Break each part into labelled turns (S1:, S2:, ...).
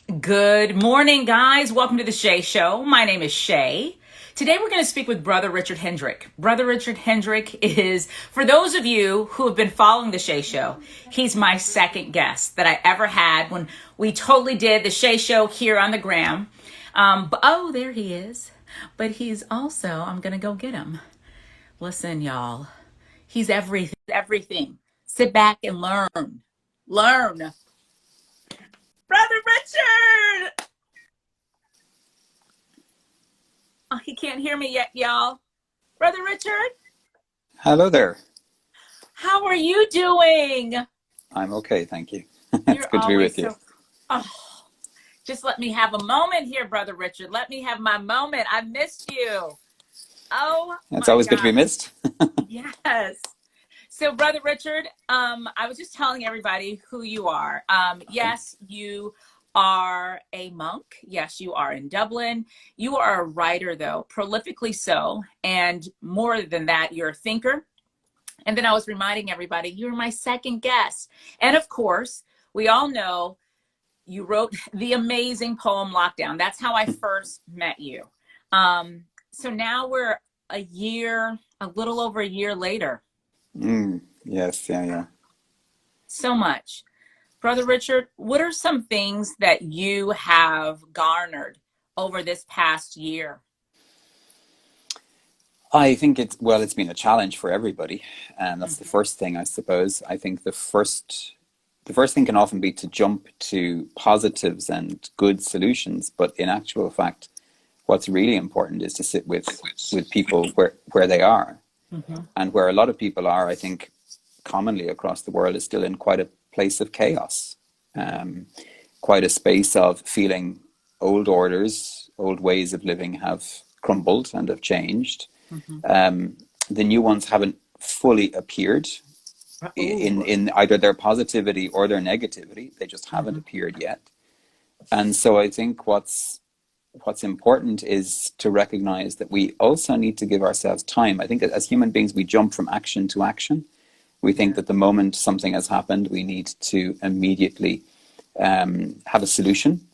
S1: Good morning, guys. Welcome to the Shay Show. My name is Shay. Today we're going to speak with Brother Richard Hendrick. Brother Richard Hendrick is, for those of you who have been following the Shay Show, he's my second guest that I ever had when we totally did the Shay Show here on the gram. There he is. But he's also, I'm going to go get him. Listen, y'all, he's everything. Sit back and learn. Learn. Brother Richard! Oh, he can't hear me yet, y'all. Brother Richard?
S2: Hello there.
S1: How are you doing?
S2: I'm okay, thank you. It's
S1: You're
S2: good to be
S1: always
S2: with you.
S1: Oh, just let me have a moment here, Brother Richard. Let me have my moment. I missed you. Oh,
S2: It's
S1: my
S2: always good to be
S1: God.
S2: missed.
S1: Yes. So, Brother Richard, I was just telling everybody who you are. Yes, you are a monk. Yes, you are in Dublin. You are a writer, though, prolifically so. And more than that, you're a thinker. And then I was reminding everybody, you're my second guest. And of course, we all know you wrote the amazing poem Lockdown. That's how I first met you. So now we're a little over a year later.
S2: Yes, yeah.
S1: So much. Brother Richard, what are some things that you have garnered over this past year?
S2: I think it's been a challenge for everybody, and that's the
S1: Mhm.
S2: first thing, I suppose. I think the first thing can often be to jump to positives and good solutions, but in actual fact, what's really important is to sit with people where they are,
S1: Mhm.
S2: and where a lot of people are, I think, commonly across the world is still in quite a place of chaos, um, quite a space of feeling old orders, old ways of living have crumbled and have changed.
S1: Mhm.
S2: The new ones haven't fully appeared
S1: Oh.
S2: in either their positivity or their negativity. They just haven't
S1: Mhm.
S2: appeared yet. And so I think what's important is to recognize that we also need to give ourselves time. I think that as human beings, we jump from action to action. We think
S1: Yeah.
S2: that the moment something has happened, we need to immediately have a solution.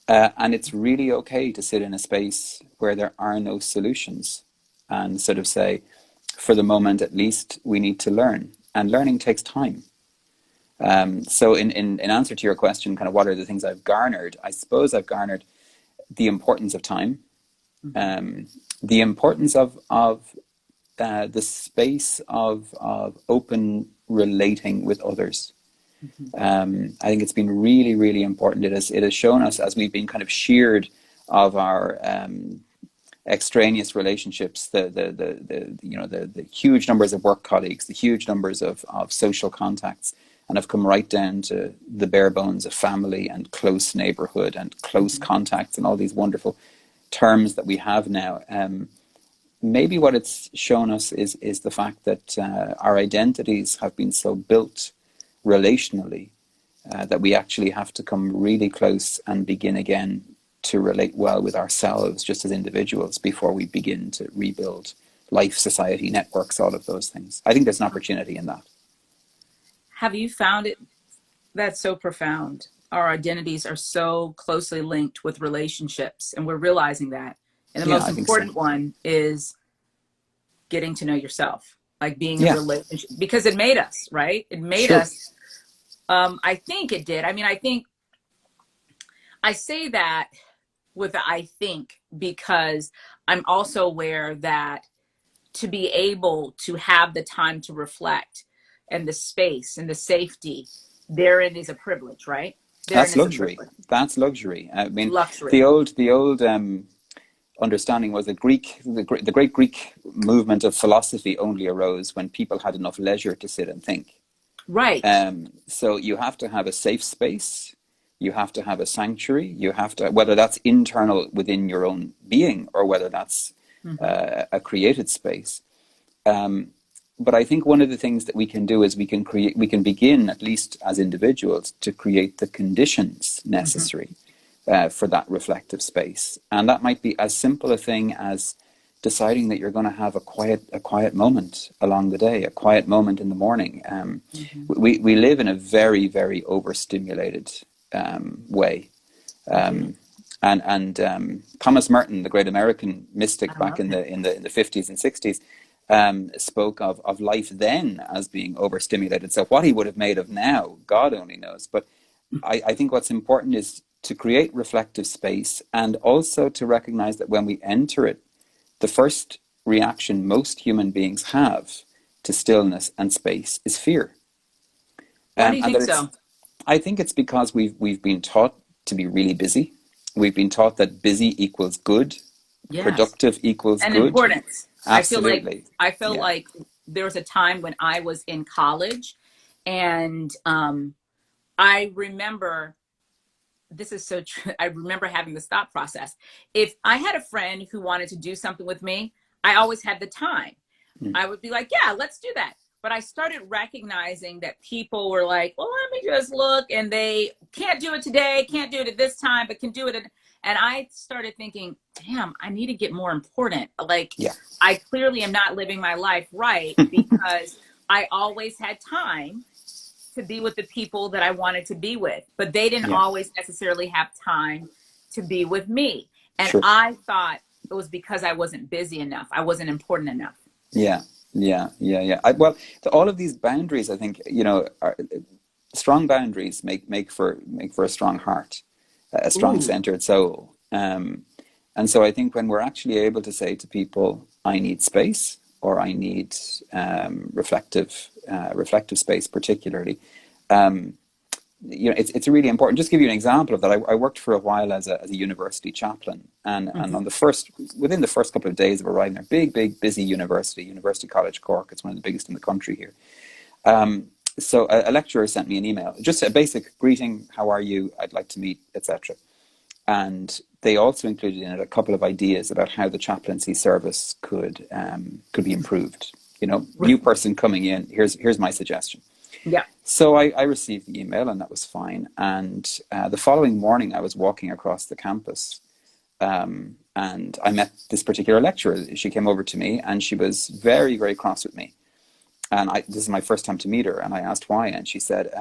S2: And it's really okay to sit in a space where there are no solutions and sort of say, for the moment at least, we need to learn. And learning takes time. So in answer to your question, kind of what are the things I've garnered? I suppose I've garnered the importance of time,
S1: Mhm.
S2: um, the importance of the space of open relating with others.
S1: Mhm.
S2: I think it's been really, really important. It has shown us as we've been kind of sheared of our extraneous relationships, the huge numbers of work colleagues, the huge numbers of social contacts, and have come right down to the bare bones of family and close neighborhood and close
S1: Mhm.
S2: contacts and all these wonderful terms that we have now. Maybe what it's shown us is the fact that our identities have been so built relationally that we actually have to come really close and begin again to relate well with ourselves just as individuals before we begin to rebuild life, society, networks, all of those things. I think there's an opportunity in that.
S1: Have you found it that's so profound? Our identities are so closely linked with relationships, and we're realizing that. And the
S2: Yeah,
S1: most
S2: I think so.
S1: important one is getting to know yourself, like being in
S2: Yeah,
S1: relationship, because it made us, right? It made
S2: sure.
S1: us. I think it did. I mean, I think I say that with the I think because I'm also aware that to be able to have the time to reflect and the space and the safety, therein is a privilege, right? Therein
S2: That's
S1: is a
S2: luxury.
S1: privilege.
S2: That's luxury. I mean,
S1: Luxury.
S2: the old understanding was that the great Greek movement of philosophy only arose when people had enough leisure to sit and think.
S1: Right.
S2: So you have to have a safe space. You have to have a sanctuary. You have to, whether that's internal within your own being or whether that's
S1: Mm-hmm.
S2: a created space. But I think one of the things that we can do is we can begin, at least as individuals, to create the conditions
S1: Mm-hmm.
S2: necessary for that reflective space. And that might be as simple a thing as deciding that you're going to have a quiet moment along the day, a quiet moment in the morning.
S1: Mm-hmm.
S2: We live in a very, very overstimulated way. And Thomas Merton, the great American mystic
S1: I
S2: back
S1: love
S2: in
S1: him.
S2: the 50s and 60s, spoke of life then as being overstimulated. So what he would have made of now, God only knows. But I think what's important is to create reflective space, and also to recognize that when we enter it, the first reaction most human beings have to stillness and space is fear.
S1: Why do you
S2: And
S1: think
S2: that it's,
S1: so?
S2: I think it's because we've been taught to be really busy. We've been taught that busy equals good,
S1: Yes.
S2: productive equals
S1: And
S2: good.
S1: importance.
S2: Absolutely.
S1: I feel
S2: Yeah.
S1: like there was a time when I was in college, and I remember, this is so true. I remember having this thought process. If I had a friend who wanted to do something with me, I always had the time.
S2: Mm.
S1: I would be like, yeah, let's do that. But I started recognizing that people were like, well, let me just look, and they can't do it today, can't do it at this time, but can do it. And I started thinking, damn, I need to get more important. Like,
S2: Yeah.
S1: I clearly am not living my life right, because I always had time to be with the people that I wanted to be with, but they didn't
S2: Yeah.
S1: always necessarily have time to be with me. And
S2: Sure.
S1: I thought it was because I wasn't busy enough. I wasn't important enough.
S2: Yeah. Yeah. Yeah. Yeah. Well, all of these boundaries, I think, strong boundaries make for a strong heart, a strong
S1: Ooh,
S2: centered soul. And so I think when we're actually able to say to people, I need space, or I need reflective space, particularly, it's really important. Just to give you an example of that, I worked for a while as a university chaplain, and
S1: mhm.
S2: on within the first couple of days of arriving there, big busy University College Cork. It's one of the biggest in the country here. So a lecturer sent me an email, just a basic greeting, how are you, I'd like to meet, etc. And they also included in it a couple of ideas about how the chaplaincy service could be improved. New person coming in, here's my suggestion.
S1: Yeah.
S2: So I received the email, and that was fine. And the following morning, I was walking across the campus, and I met this particular lecturer. She came over to me, and she was very, very cross with me. And this is my first time to meet her, and I asked why, and she said,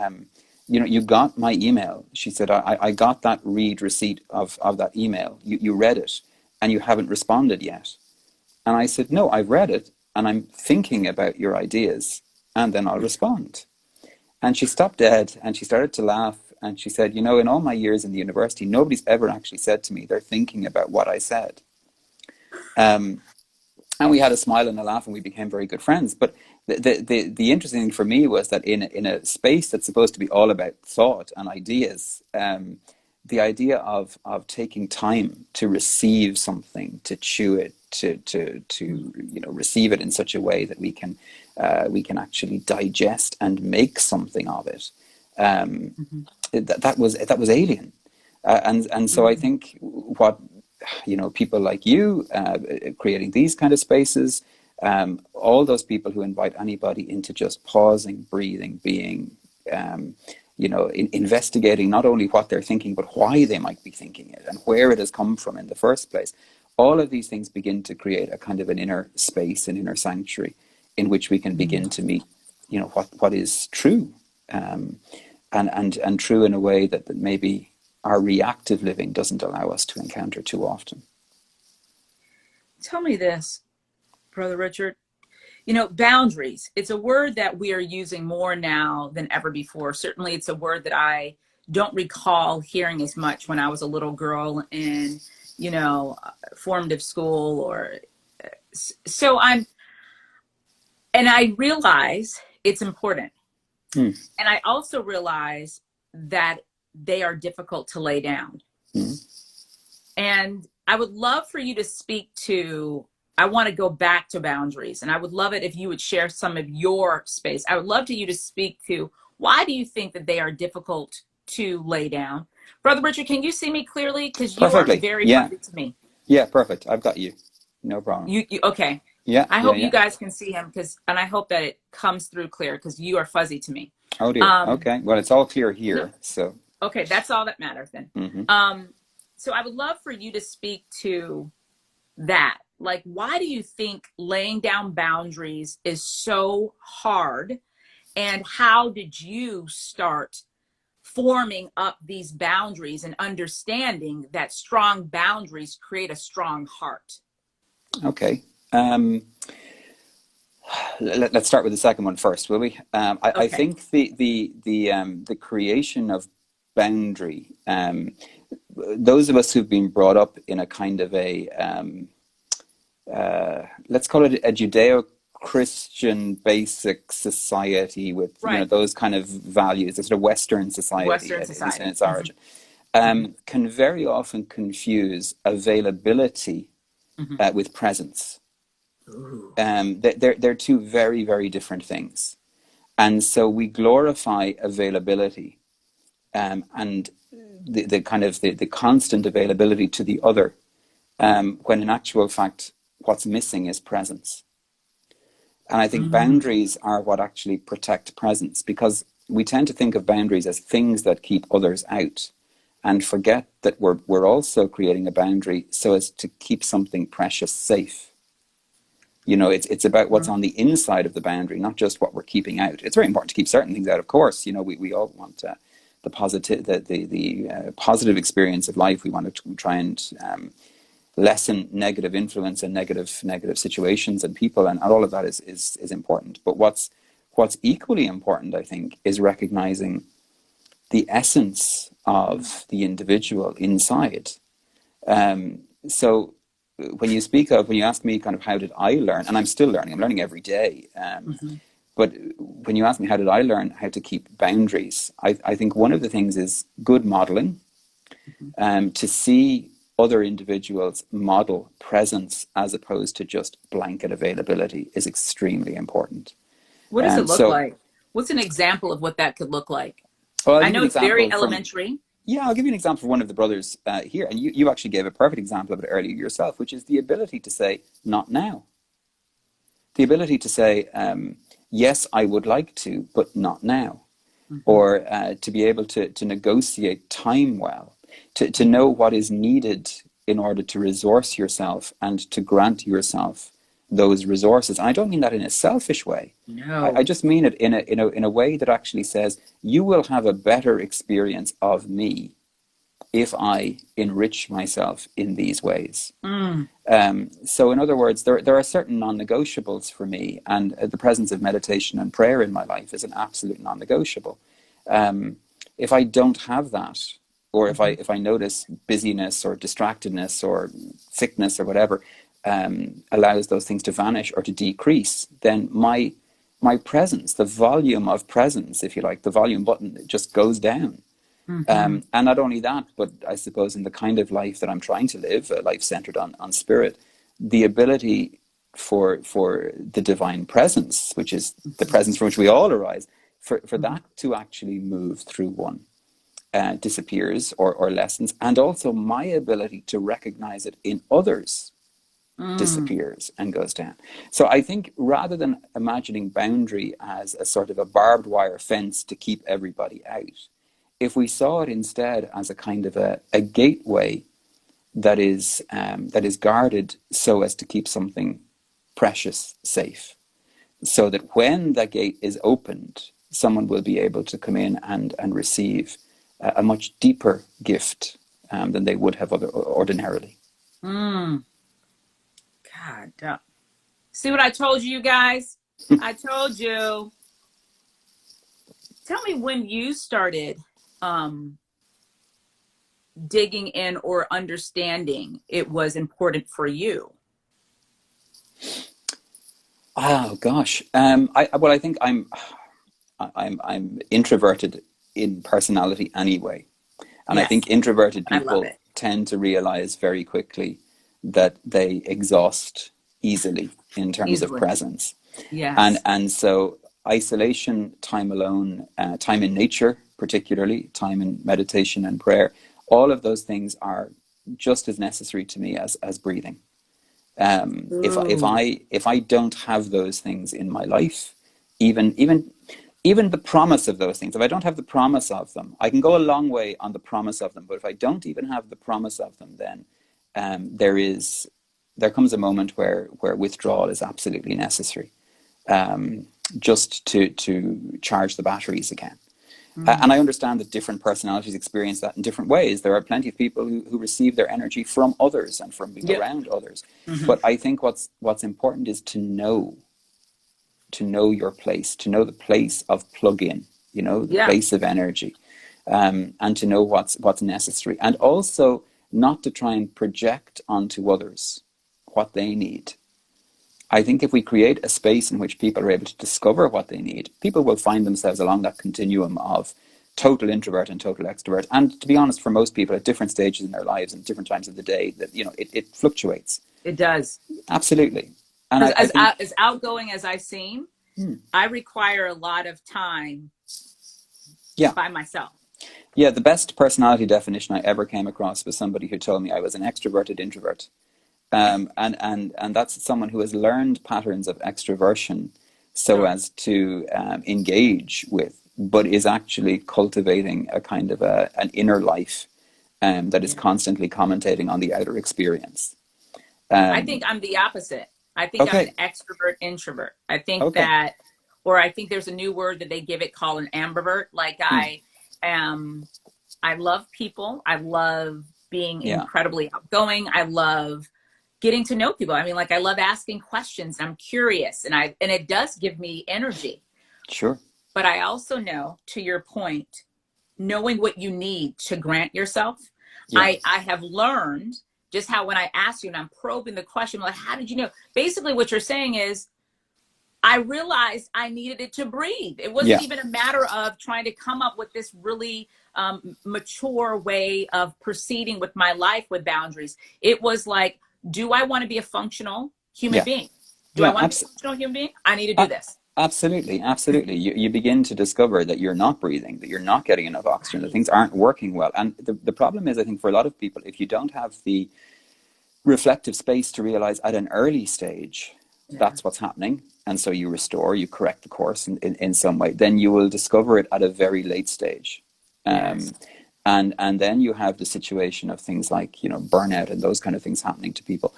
S2: you got my email. She said, I got that read receipt of that email. You read it, and you haven't responded yet. And I said, no, I've read it, and I'm thinking about your ideas, and then I'll respond. And she stopped dead, and she started to laugh, and she said, in all my years in the university, nobody's ever actually said to me they're thinking about what I said. And we had a smile and a laugh, and we became very good friends. But the interesting thing for me was that in a space that's supposed to be all about thought and ideas, the idea of taking time to receive something, to chew it, to receive it in such a way that we can actually digest and make something of it.
S1: Mhm.
S2: That was alien, and so I
S1: Mhm.
S2: think what people like you creating these kind of spaces, all those people who invite anybody into just pausing, breathing, being, investigating not only what they're thinking, but why they might be thinking it and where it has come from in the first place. All of these things begin to create a kind of an inner space, an inner sanctuary, in which we can begin to meet, what is true, and true in a way that maybe our reactive living doesn't allow us to encounter too often.
S1: Tell me this, Brother Richard. Boundaries. It's a word that we are using more now than ever before. Certainly, it's a word that I don't recall hearing as much when I was a little girl in, formative school, or so and I realize it's important.
S2: Mm.
S1: And I also realize that they are difficult to lay down.
S2: Mm.
S1: And I would love for you to speak to, I want to go back to boundaries. And I would love it if you would share some of your space. I would love to you to speak to, why do you think that they are difficult to lay down? Brother Richard, can you see me clearly? Because you are
S2: Perfectly.
S1: very
S2: Yeah.
S1: fuzzy to me.
S2: Yeah. Perfect. I've got you. No problem.
S1: You okay.
S2: Yeah.
S1: I
S2: Yeah.
S1: hope you
S2: Yeah.
S1: guys can see him, and I hope that it comes through clear, because you are fuzzy to me.
S2: Oh dear.
S1: Um,
S2: Okay. Well, it's all clear
S1: no,
S2: here. So.
S1: okay, that's all that matters then.
S2: Mm-hmm.
S1: So I would love for you to speak to that. Like, why do you think laying down boundaries is so hard? And how did you start forming up these boundaries and understanding that strong boundaries create a strong heart.
S2: Okay. Let's start with the second one first, will we? I think the creation of boundary, those of us who've been brought up in a kind of a let's call it a Judeo-Christian basic society with those kind of values, a sort of Western society, in its origin, can very often confuse availability with presence. They're two very, very different things. And so we glorify availability and the kind of the constant availability to the other, when in actual fact, what's missing is presence. And I think boundaries are what actually protect presence, because we tend to think of boundaries as things that keep others out and forget that we're also creating a boundary so as to keep something precious safe. It's about what's on the inside of the boundary, not just what we're keeping out. It's very important to keep certain things out, of course. We all want the positive experience of life. We want to try and lessen negative influence and negative situations and people, and all of that is important. But what's equally important, I think, is recognizing the essence of the individual inside. So when you ask me kind of how did I learn, and I'm still learning, I'm learning every day. But when you ask me how did I learn how to keep boundaries, I think one of the things is good modeling, to see other individuals model presence as opposed to just blanket availability is extremely important.
S1: What does it look like? What's an example of what that could look like?
S2: Well,
S1: I know it's very elementary.
S2: I'll give you an example of one of the brothers here. And you actually gave a perfect example of it earlier yourself, which is the ability to say, not now. The ability to say, yes, I would like to, but not now. Or to be able to negotiate time well, to know what is needed in order to resource yourself and to grant yourself those resources. And I don't mean that in a selfish way.
S1: No.
S2: I just mean it in a way that actually says, you will have a better experience of me if I enrich myself in these ways. So in other words, there are certain non-negotiables for me, and the presence of meditation and prayer in my life is an absolute non-negotiable. If I don't have that, or if I notice busyness or distractedness or sickness or whatever allows those things to vanish or to decrease, then my presence, the volume of presence, if you like, the volume button, it just goes down. And not only that, but I suppose in the kind of life that I'm trying to live, a life centered on spirit, the ability for the divine presence, which is the presence from which we all arise, for that to actually move through one disappears or lessens. And also my ability to recognize it in others disappears and goes down. So I think rather than imagining boundary as a sort of a barbed wire fence to keep everybody out, if we saw it instead as a kind of a gateway that is guarded so as to keep something precious safe, so that when that gate is opened, someone will be able to come in and receive a much deeper gift than they would have ordinarily.
S1: God, see what I told you guys? I told you. Tell me when you started digging in or understanding it was important for you.
S2: Oh gosh, I think I'm introverted in personality anyway, and yes. I think introverted people tend to realize very quickly that they exhaust easily in terms of presence.
S1: Yes.
S2: And so isolation, time alone, time in nature, particularly time in meditation and prayer, all of those things are just as necessary to me as breathing. If I don't have those things in my life, even the promise of those things, if I don't have the promise of them, I can go a long way on the promise of them. But if I don't even have the promise of them, then there comes a moment where withdrawal is absolutely necessary, just to charge the batteries again. And I understand that different personalities experience that in different ways. There are plenty of people who receive their energy from others and from being
S1: Yep.
S2: around others.
S1: Mm-hmm.
S2: But I think what's important is to know your place, to know the place of plug-in, the
S1: Yeah.
S2: place of energy, and to know what's necessary. And also not to try and project onto others what they need. I think if we create a space in which people are able to discover what they need, people will find themselves along that continuum of total introvert and total extrovert. And to be honest, for most people at different stages in their lives and different times of the day, that it fluctuates.
S1: It does.
S2: Absolutely. And I think,
S1: as outgoing as I seem, I require a lot of time by myself.
S2: Yeah, the best personality definition I ever came across was somebody who told me I was an extroverted introvert. And that's someone who has learned patterns of extroversion so as to engage with, but is actually cultivating a kind of an inner life that is constantly commentating on the outer experience.
S1: I think I'm the opposite. I think I'm an extrovert introvert. I think that, or I think there's a new word that they give it called an ambivert. Like I love people. I love being incredibly outgoing. I love getting to know people. I mean, like I love asking questions. I'm curious, and it does give me energy.
S2: Sure.
S1: But I also know, to your point, knowing what you need to grant yourself. I have learned just how when I ask you and I'm probing the question, like, how did you know? Basically, what you're saying is, I realized I needed it to breathe. It wasn't even a matter of trying to come up with this really mature way of proceeding with my life with boundaries. It was like, do I want to be a functional human being? Do I want to be a functional human being? I need to do this.
S2: Absolutely, absolutely. You begin to discover that you're not breathing, that you're not getting enough oxygen, that things aren't working well. And the problem is, I think, for a lot of people, if you don't have the reflective space to realize at an early stage that's what's happening, and so you restore, you correct the course in some way, then you will discover it at a very late stage. And then you have the situation of things like, burnout and those kind of things happening to people,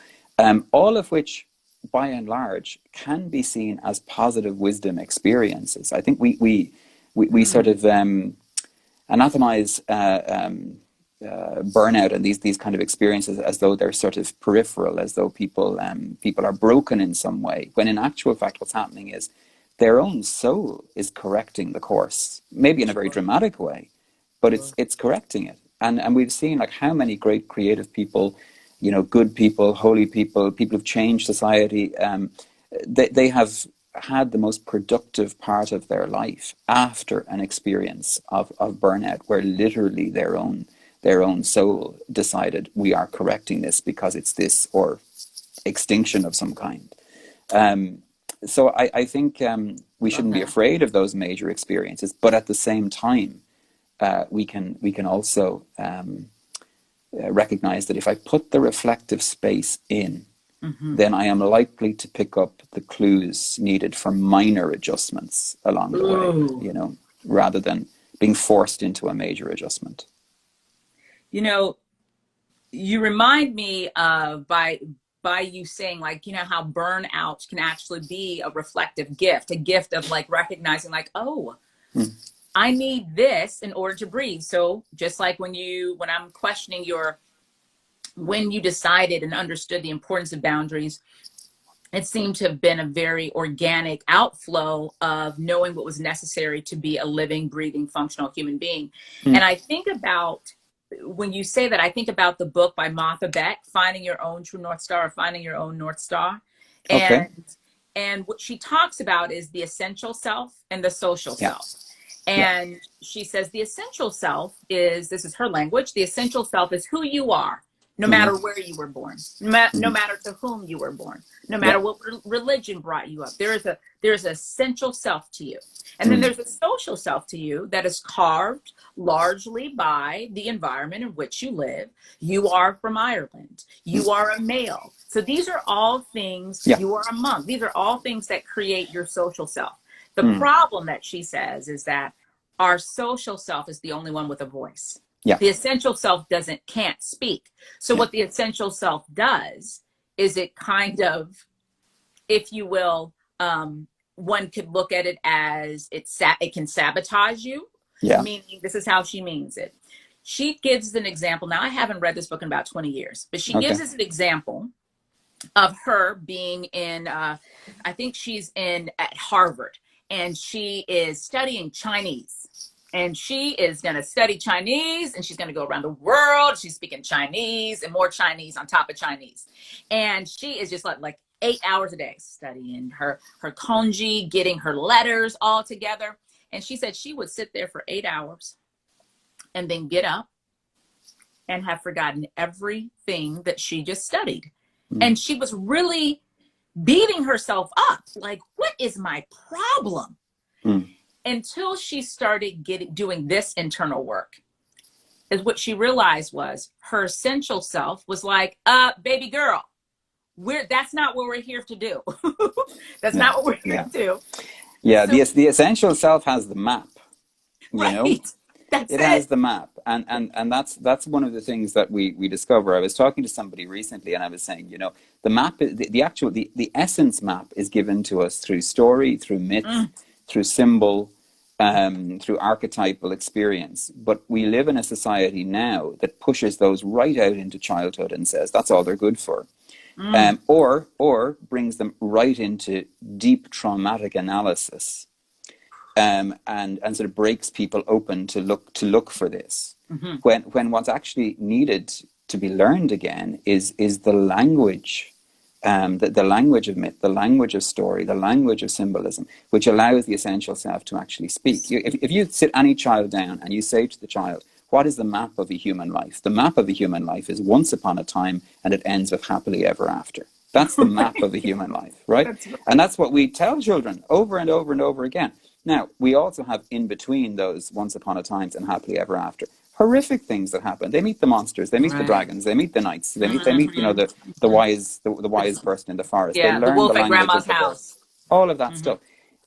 S2: all of which, by and large, can be seen as positive wisdom experiences. I think we sort of anathemize burnout and these kind of experiences as though they're sort of peripheral, as though people are broken in some way, when in actual fact what's happening is their own soul is correcting the course, maybe in a very dramatic way, but it's correcting it. And we've seen like how many great creative people, good people, holy people, people who've changed society, they have had the most productive part of their life after an experience of burnout, where literally their own soul decided, we are correcting this because it's this or extinction of some kind. So I think we shouldn't be afraid of those major experiences, but at the same time, we can also recognize that if I put the reflective space in, then I am likely to pick up the clues needed for minor adjustments along the way, rather than being forced into a major adjustment.
S1: You remind me of by you saying, like, how burnout can actually be a reflective gift, a gift of like recognizing like, I need this in order to breathe. So just like when I'm questioning when you decided and understood the importance of boundaries, it seemed to have been a very organic outflow of knowing what was necessary to be a living, breathing, functional human being. And I think about, when you say that, I think about the book by Martha Beck, Finding Your Own True North Star, or Finding Your Own North Star. And what she talks about is the essential self and the social self. And she says the essential self is, this is her language, the essential self is who you are, no matter where you were born, no matter to whom you were born, no matter what religion brought you up. There's an essential self to you. And then there's a social self to you that is carved largely by the environment in which you live. You are from Ireland. You are a male. So these are all things, you are a monk. These are all things that create your social self. The problem that she says is that our social self is the only one with a voice. The essential self can't speak. So what the essential self does is it kind of, if you will, one could look at it as it can sabotage you.
S2: Yeah.
S1: meaning this is how she means it. She gives an example. Now, I haven't read this book in about 20 years, but she
S2: Okay.
S1: gives us an example of her being in, I think she's in at Harvard, and she is studying Chinese. And she is going to study Chinese, and she's going to go around the world. She's speaking Chinese and more Chinese on top of Chinese. And she is just like 8 hours a day studying her kanji, getting her letters all together. And she said she would sit there for 8 hours and then get up and have forgotten everything that she just studied. And she was really beating herself up. Like, what is my problem? Until she started doing this internal work, is what she realized was her essential self was like, baby girl, that's not what we're here to do. That's not what we're here to do.
S2: Yeah,
S1: so,
S2: the essential self has the map, you
S1: right.
S2: know?
S1: That's
S2: it has the map, and that's one of the things that we discover. I was talking to somebody recently, and I was saying, the map, the essence map is given to us through story, through myth, through symbol, through archetypal experience. But we live in a society now that pushes those right out into childhood and says that's all they're good for, or brings them right into deep traumatic analysis. And sort of breaks people open to look for this, when what's actually needed to be learned again is the language, the language of myth, the language of story, the language of symbolism, which allows the essential self to actually speak. If you sit any child down and you say to the child, what is the map of a human life? The map of a human life is once upon a time and it ends with happily ever after. That's the map of a human life, right? And that's what we tell children over and over and over again. Now, we also have in between those once upon a times and happily ever after horrific things that happen. They meet the monsters, they meet the dragons, they meet the knights, they meet the wise person in the forest. They learn
S1: the wolf
S2: the
S1: at
S2: language
S1: grandma's
S2: of the
S1: house.
S2: bird. All of that stuff.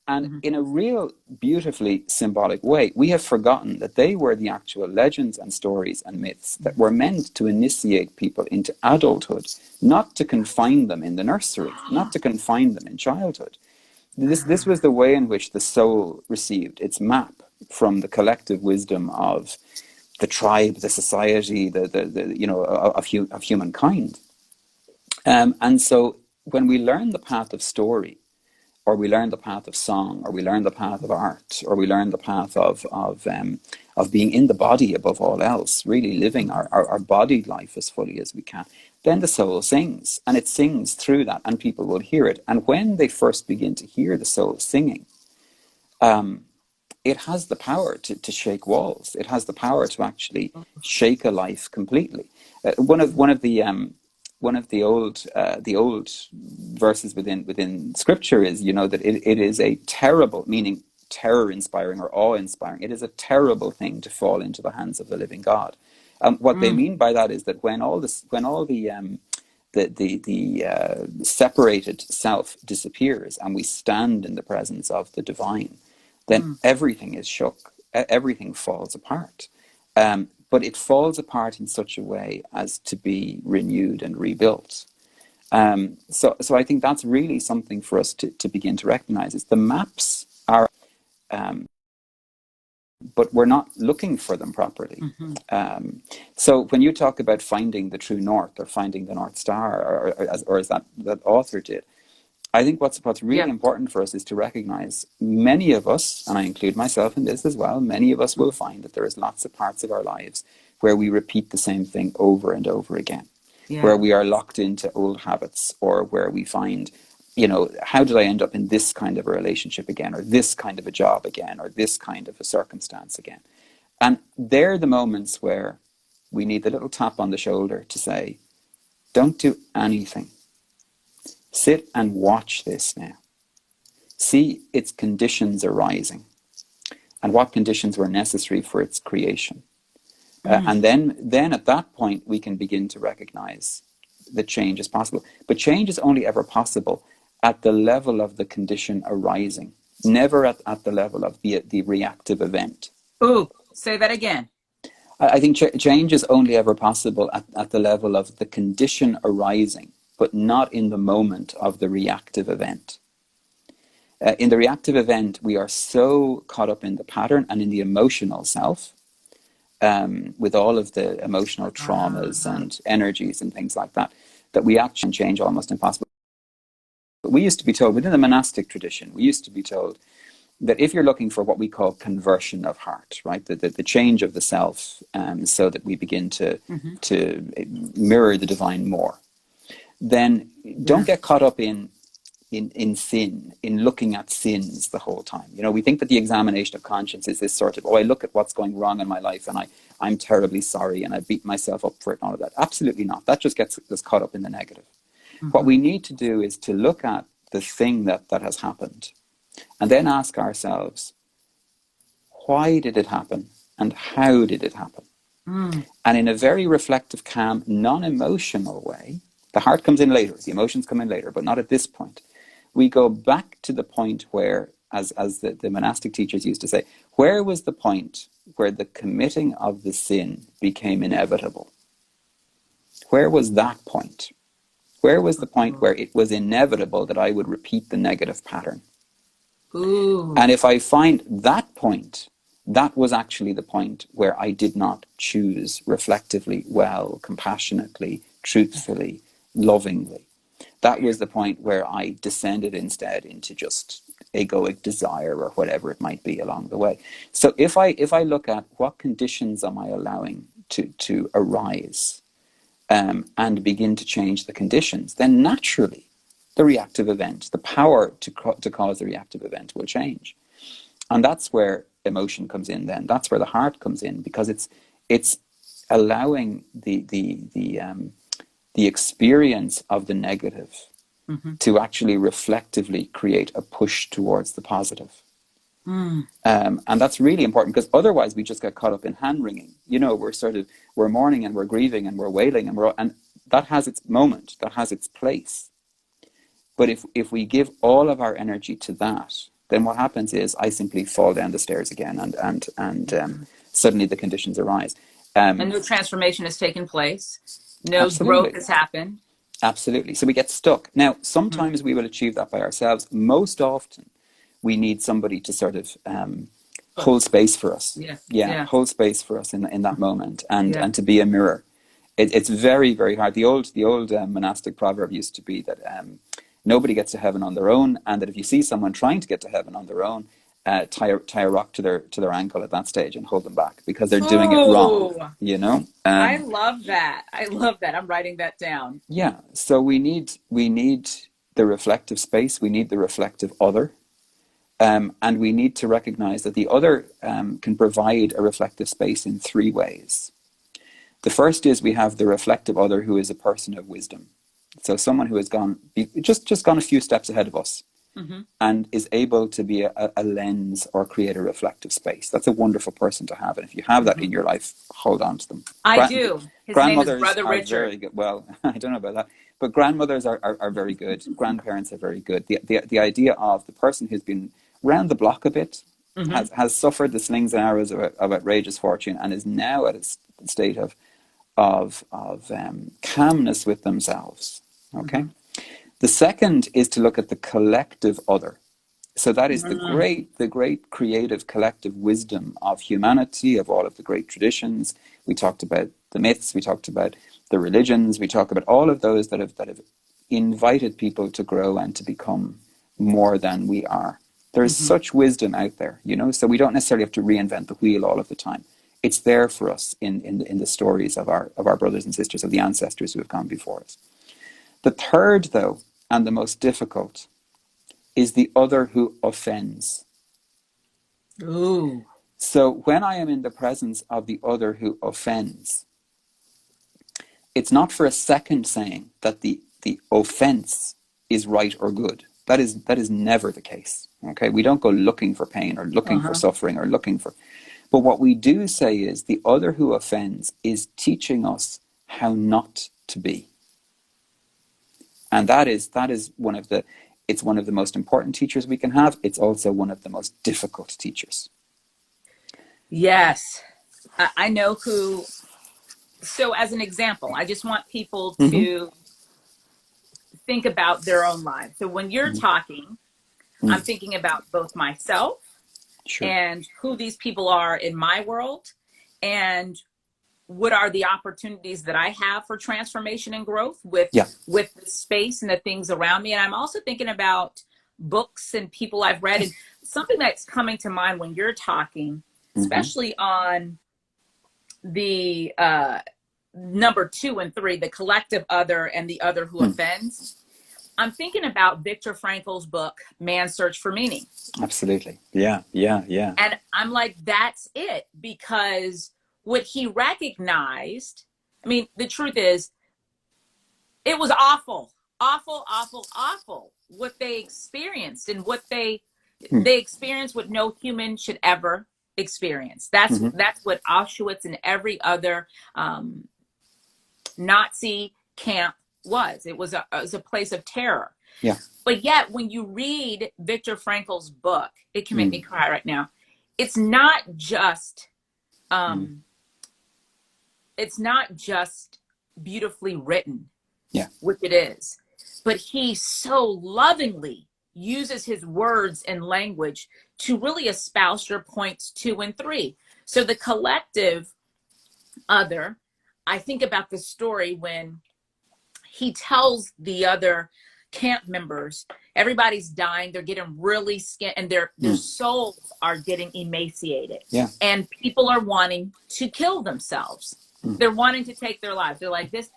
S2: And in a real beautifully symbolic way, we have forgotten that they were the actual legends and stories and myths that were meant to initiate people into adulthood, not to confine them in the nursery, not to confine them in childhood. This was the way in which the soul received its map from the collective wisdom of the tribe, the society, of humankind. And so when we learn the path of story, or we learn the path of song, or we learn the path of art, or we learn the path of being in the body above all else, really living our bodied life as fully as we can, then the soul sings, and it sings through that, and people will hear it. And when they first begin to hear the soul singing, it has the power to shake walls. It has the power to actually shake a life completely. One of the old verses within Scripture is, that it is a terrible, meaning terror-inspiring or awe-inspiring. It is a terrible thing to fall into the hands of the living God. What they mean by that is that when all the separated self disappears and we stand in the presence of the divine, then everything is shook. Everything falls apart. But it falls apart in such a way as to be renewed and rebuilt. So I think that's really something for us to begin to recognize, is the maps are, but we're not looking for them properly. So when you talk about finding the true north, or finding the North Star, or as that author did, I think what's really important for us is to recognize, many of us, and I include myself in this as well, many of us will find that there is lots of parts of our lives where we repeat the same thing over and over again, where we are locked into old habits, or where we find, how did I end up in this kind of a relationship again, or this kind of a job again, or this kind of a circumstance again. And they're the moments where we need the little tap on the shoulder to say, don't do anything. Sit and watch this now. See its conditions arising, and what conditions were necessary for its creation. And then at that point, we can begin to recognize that change is possible. But change is only ever possible at the level of the condition arising, never at the level of the reactive event.
S1: Ooh, say that again.
S2: I think change is only ever possible at the level of the condition arising, but not in the moment of the reactive event. In the reactive event, we are so caught up in the pattern and in the emotional self, with all of the emotional traumas and energies and things like that, that we actually change almost impossible. But we used to be told, within the monastic tradition, we used to be told that if you're looking for what we call conversion of heart, right, the change of the self, so that we begin to mirror the divine more, then don't get caught up in sin, in looking at sins the whole time. You know, we think that the examination of conscience is this sort of, oh, I look at what's going wrong in my life and I'm terribly sorry and I beat myself up for it and all of that. Absolutely not. That just gets us caught up in the negative. What we need to do is to look at the thing that has happened and then ask ourselves, why did it happen and how did it happen? And in a very reflective, calm, non-emotional way, the heart comes in later, the emotions come in later, but not at this point. We go back to the point where, as the monastic teachers used to say, where was the point where the committing of the sin became inevitable? Where was that point? Where was the point where it was inevitable that I would repeat the negative pattern?
S1: Ooh.
S2: And if I find that point, that was actually the point where I did not choose reflectively, well, compassionately, truthfully, lovingly. That was the point where I descended instead into just egoic desire or whatever it might be along the way. So if I look at what conditions am I allowing to arise, and begin to change the conditions, then naturally the reactive event, the power to cause the reactive event will change. And that's where emotion comes in then. That's where the heart comes in, because it's allowing the experience of the negative to actually reflectively create a push towards the positive. And that's really important, because otherwise we just get caught up in hand wringing. You know, we're mourning and we're grieving and we're wailing and that has its moment, that has its place. But if we give all of our energy to that, then what happens is I simply fall down the stairs again, and suddenly the conditions arise.
S1: And no transformation has taken place. No
S2: Absolutely.
S1: growth has happened.
S2: Absolutely. So we get stuck. Now, sometimes we will achieve that by ourselves. Most often, we need somebody to sort of hold space for us. Yeah, hold space for us in that moment, and to be a mirror. It's very, very hard. The old monastic proverb used to be that nobody gets to heaven on their own, and that if you see someone trying to get to heaven on their own, tie a rock to their ankle at that stage and hold them back, because they're doing it wrong. You know.
S1: I love that. I love that. I'm writing that down.
S2: Yeah. So we need the reflective space. We need the reflective other. And we need to recognize that the other can provide a reflective space in three ways. The first is we have the reflective other, who is a person of wisdom. So someone who has just gone a few steps ahead of us, and is able to be a lens or create a reflective space. That's a wonderful person to have. And if you have that in your life, hold on to them.
S1: I do. His name is Brother Richard.
S2: Very good. Well, I don't know about that. But grandmothers are very good. Grandparents are very good. The idea of the person who's been round the block a bit, has suffered the slings and arrows of outrageous fortune, and is now at a state of calmness with themselves. Okay. The second is to look at the collective other. So that is the great creative collective wisdom of humanity, of all of the great traditions. We talked about the myths, we talked about the religions, we talk about all of those that have invited people to grow and to become more than we are. There's such wisdom out there, you know, so we don't necessarily have to reinvent the wheel all of the time. It's there for us in the stories of our brothers and sisters, of the ancestors who have gone before us. The third, though, and the most difficult, is the other who offends.
S1: Ooh.
S2: So when I am in the presence of the other who offends, it's not for a second saying that the offense is right or good. That is never the case. Okay, we don't go looking for pain or looking for suffering or looking for. But what we do say is the other who offends is teaching us how not to be. And that is one of the most important teachers we can have. It's also one of the most difficult teachers.
S1: Yes. I know who. So as an example, I just want people to think about their own lives. So when you're talking, I'm thinking about both myself
S2: Sure.
S1: and who these people are in my world, and what are the opportunities that I have for transformation and growth with the space and the things around me. And I'm also thinking about books and people I've read, and something that's coming to mind when you're talking, especially on the number 2 and 3, the collective other and the other who offends. I'm thinking about Viktor Frankl's book, Man's Search for Meaning.
S2: Absolutely. Yeah.
S1: And I'm like, that's it. Because what he recognized, I mean, the truth is, it was awful what they experienced, and what they experienced what no human should ever experience. That's what Auschwitz and every other Nazi camp was. It was a place of terror.
S2: Yeah.
S1: But yet, when you read Viktor Frankl's book, it can make me cry right now. It's not just beautifully written, which it is, but he so lovingly uses his words and language to really espouse your points 2 and 3. So the collective other, I think about the story when he tells the other camp members, everybody's dying, they're getting really scared, and their souls are getting emaciated.
S2: Yeah.
S1: And people are wanting to kill themselves. They're wanting to take their lives. They're like this,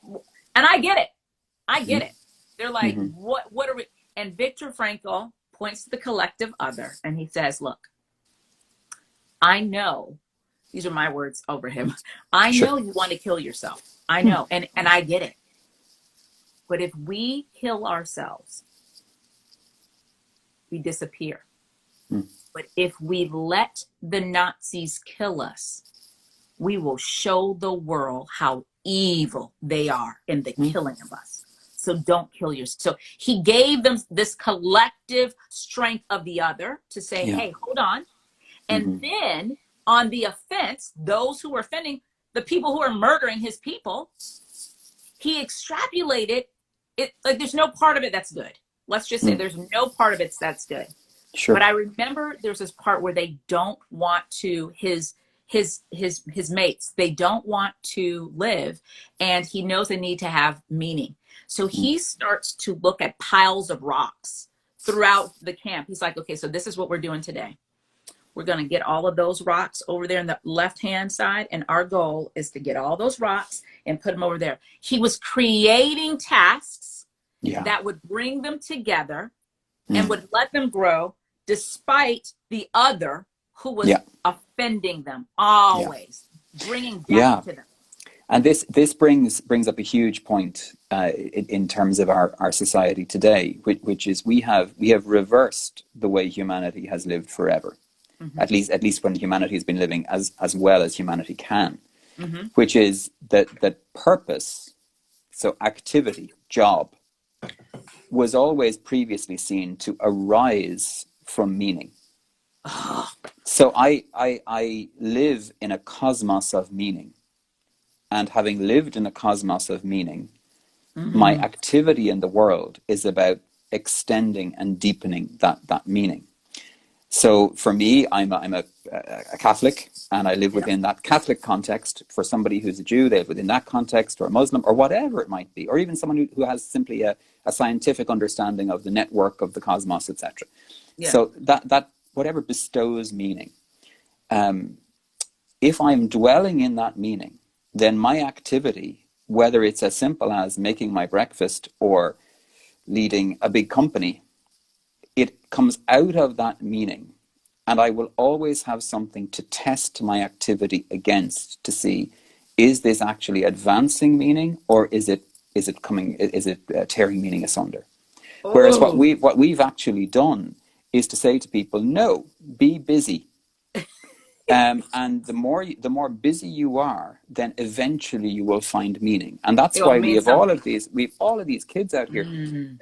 S1: and I get it. They're like, what are we? And Viktor Frankl points to the collective other, and he says, look, I know, these are my words over him, I know you want to kill yourself. I know, and I get it. But if we kill ourselves, we disappear. But if we let the Nazis kill us, we will show the world how evil they are in the killing of us. So don't kill yourself. So he gave them this collective strength of the other to say, hey, hold on. And then on the offense, those who are offending, the people who are murdering his people, he extrapolated it. Like, there's no part of it that's good. Let's just say there's no part of it that's good.
S2: Sure.
S1: But I remember there's this part where they don't want to, his mates, they don't want to live, and he knows they need to have meaning. So he starts to look at piles of rocks throughout the camp. He's like, okay, so this is what we're doing today. We're going to get all of those rocks over there in the left-hand side, and our goal is to get all those rocks and put them over there. He was creating tasks that would bring them together and would let them grow despite the other who was offending them, always bringing death to them.
S2: And this brings up a huge point in terms of our society today, which is we have reversed the way humanity has lived forever. At least when humanity has been living as well as humanity can, which is that purpose, so activity, job, was always previously seen to arise from meaning. So I live in a cosmos of meaning, and having lived in a cosmos of meaning, my activity in the world is about extending and deepening that meaning. So for me, I'm a Catholic, and I live within that Catholic context. For somebody who's a Jew, they live within that context, or a Muslim, or whatever it might be, or even someone who has simply a scientific understanding of the network of the cosmos, etc. So that whatever bestows meaning, if I'm dwelling in that meaning, then my activity, whether it's as simple as making my breakfast or leading a big company, it comes out of that meaning, and I will always have something to test my activity against to see, is this actually advancing meaning, or is it tearing meaning asunder? Whereas what we've actually done is to say to people, no, be busy. And the more busy you are, then eventually you will find meaning. And that's why we have all of these kids out here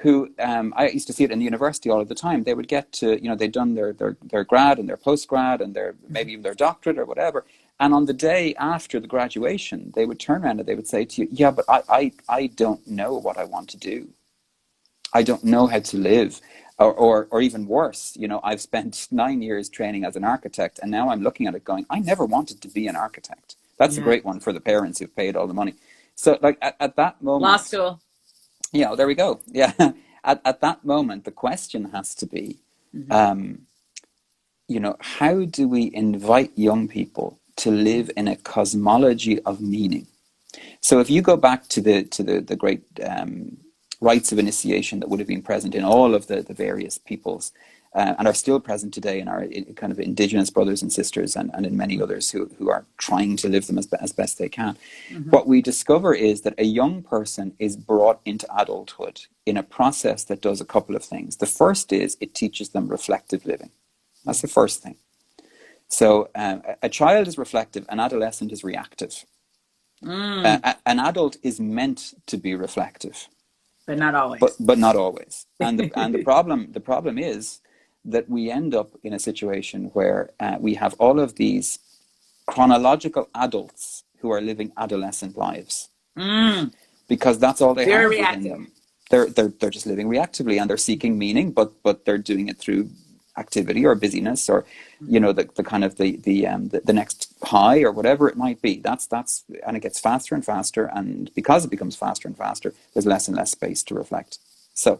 S2: who, I used to see it in the university all of the time. They would get to, they'd done their grad and their postgrad and their maybe even their doctorate or whatever. And on the day after the graduation, they would turn around and they would say to you, yeah, but I don't know what I want to do. I don't know how to live. or even worse, I've spent 9 years training as an architect, and now I'm looking at it going, I never wanted to be an architect. That's a
S1: Yeah.
S2: great one for the parents who've paid all the money. So like at that
S1: Law
S2: moment,
S1: school.
S2: there we go. Yeah. At that moment, the question has to be, how do we invite young people to live in a cosmology of meaning? So if you go back to the great rites of initiation that would have been present in all of the various peoples, and are still present today in our kind of indigenous brothers and sisters, and in many others who are trying to live them as best they can, what we discover is that a young person is brought into adulthood in a process that does a couple of things. The first is it teaches them reflective living. That's the first thing. So a child is reflective, an adolescent is reactive. An adult is meant to be reflective,
S1: but not always.
S2: But not always. And the problem is that we end up in a situation where we have all of these chronological adults who are living adolescent lives, because that's all they
S1: Very
S2: have
S1: reactive.
S2: within them. They're just living reactively, and they're seeking meaning, but they're doing it through activity or busyness, or the kind of the next high, or whatever it might be. That's and it gets faster and faster, and because it becomes faster and faster, there's less and less space to reflect. So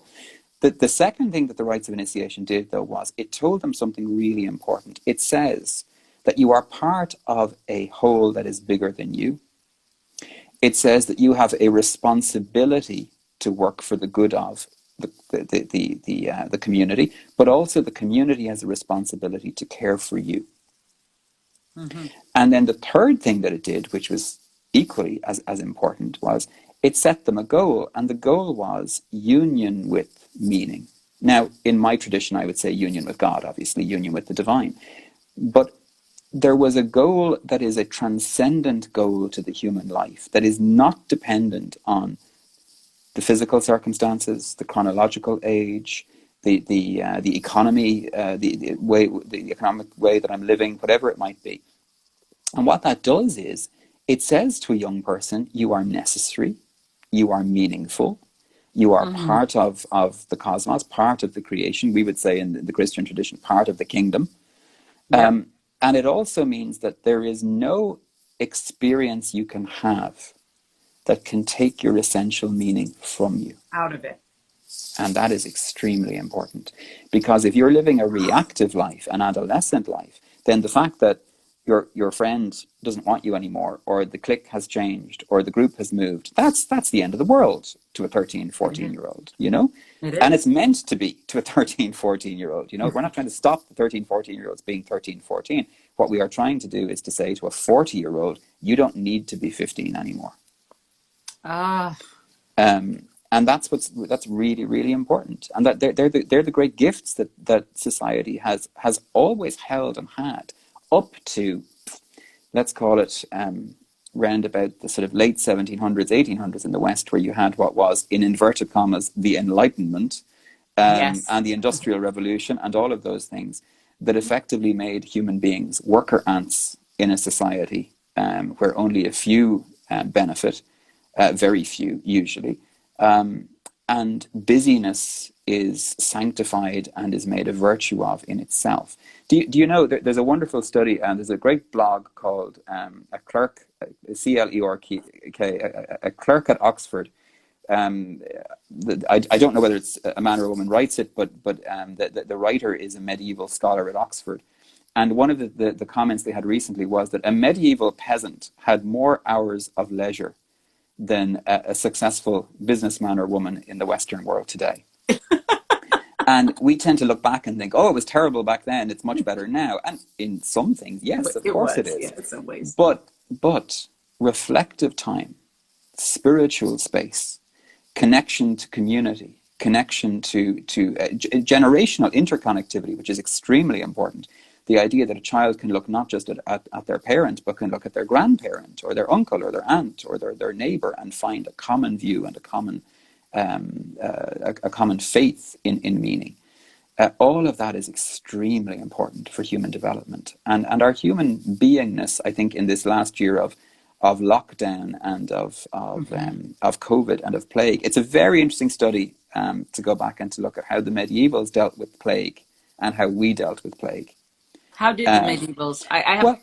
S2: the second thing that the rites of initiation did, though, was it told them something really important. It says that you are part of a whole that is bigger than you. It says that you have a responsibility to work for the good of the community, but also the community has a responsibility to care for you. And then the third thing that it did, which was equally as important, was it set them a goal, and the goal was union with meaning. Now, in my tradition, I would say union with God, obviously, union with the divine. But there was a goal that is a transcendent goal to the human life, that is not dependent on the physical circumstances, the chronological age, the economy, the economic way that I'm living, whatever it might be. And what that does is, it says to a young person, you are necessary, you are meaningful, you are part of the cosmos, part of the creation. We would say in the Christian tradition, part of the kingdom. Yep. And it also means that there is no experience you can have that can take your essential meaning from you.
S1: Out of it.
S2: And that is extremely important. Because if you're living a reactive life, an adolescent life, then the fact that your friend doesn't want you anymore, or the clique has changed, or the group has moved, that's the end of the world to a 13, 14-year-old,
S1: It is.
S2: And it's meant to be to a 13, 14-year-old, We're not trying to stop the 13, 14-year-olds being 13, 14. What we are trying to do is to say to a 40-year-old, you don't need to be 15 anymore. And that's really, really important. And that they're the great gifts that society has always held and had up to, let's call it, round about the sort of late 1700s, 1800s in the West, where you had what was, in inverted commas, the Enlightenment,
S1: Yes.
S2: and the Industrial Revolution, and all of those things that effectively made human beings worker ants in a society where only a few benefit, very few usually. And busyness is sanctified and is made a virtue of in itself. Do you know, there's a wonderful study, and there's a great blog called A Clerk, C-L-E-R-K, a Clerk at Oxford. I don't know whether it's a man or a woman writes it, but the writer is a medieval scholar at Oxford. And one of the comments they had recently was that a medieval peasant had more hours of leisure than a successful businessman or woman in the Western world today. And we tend to look back and think, oh, it was terrible back then, it's much better now. And in some things, yes, of course it is.
S1: Yeah, in some ways.
S2: But reflective time, spiritual space, connection to community, connection to generational interconnectivity, which is extremely important. The idea that a child can look not just at their parent, but can look at their grandparent or their uncle or their aunt or their neighbor and find a common view and a common faith in meaning. All of that is extremely important for human development. And our human beingness, I think, in this last year of lockdown and of COVID and of plague, it's a very interesting study to go back and to look at how the medievals dealt with plague and how we dealt with plague.
S1: How did the medievals? I have.
S2: Well,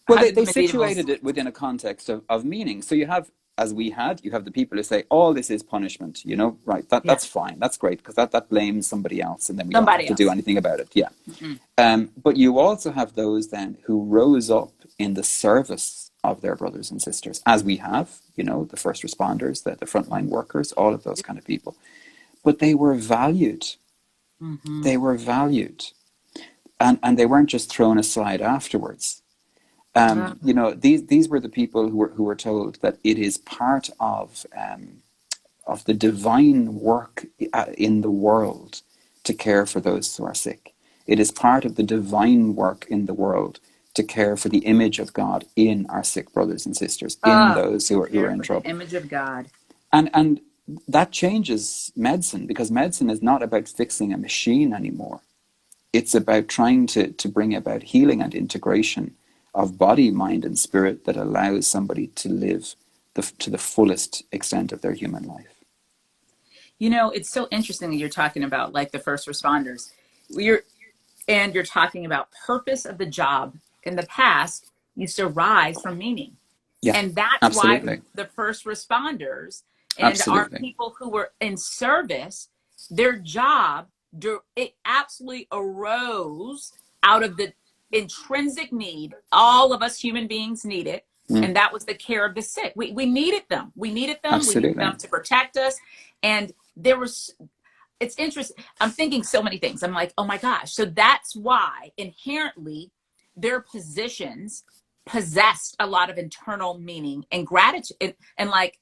S1: How did the
S2: they
S1: medievals?
S2: situated it within a context of meaning. So you have, as we had, you have the people who say, all this is punishment, right,
S1: Yeah,
S2: that's fine, that's great, because that blames somebody else, and then we don't have
S1: somebody
S2: to do
S1: else.
S2: anything about it. Yeah.
S1: Mm-mm.
S2: But you also have those then who rose up in the service of their brothers and sisters, as we have, the first responders, the frontline workers, all of those kind of people. But they were valued.
S1: Mm-hmm.
S2: They were valued. And they weren't just thrown aside afterwards.
S1: Yeah.
S2: These were the people who were told that it is part of the divine work in the world to care for those who are sick. It is part of the divine work in the world to care for the image of God in our sick brothers and sisters, in those who are
S1: Care
S2: in
S1: for the
S2: trouble.
S1: image of God.
S2: And that changes medicine, because medicine is not about fixing a machine anymore. It's about trying to bring about healing and integration of body, mind, and spirit that allows somebody to live to the fullest extent of their human life.
S1: It's so interesting that you're talking about like the first responders. You're talking about purpose of the job. In the past used to rise from meaning.
S2: Yeah,
S1: And that's why
S2: absolutely.
S1: the first responders and our
S2: Absolutely.
S1: people who were in service, their job, it absolutely arose out of the intrinsic need all of us human beings needed. And that was the care of the sick. We needed them. We needed them. We needed
S2: Absolutely.
S1: them to protect us. And it's interesting. I'm thinking so many things. I'm like, oh my gosh. So that's why inherently their positions possessed a lot of internal meaning and gratitude and like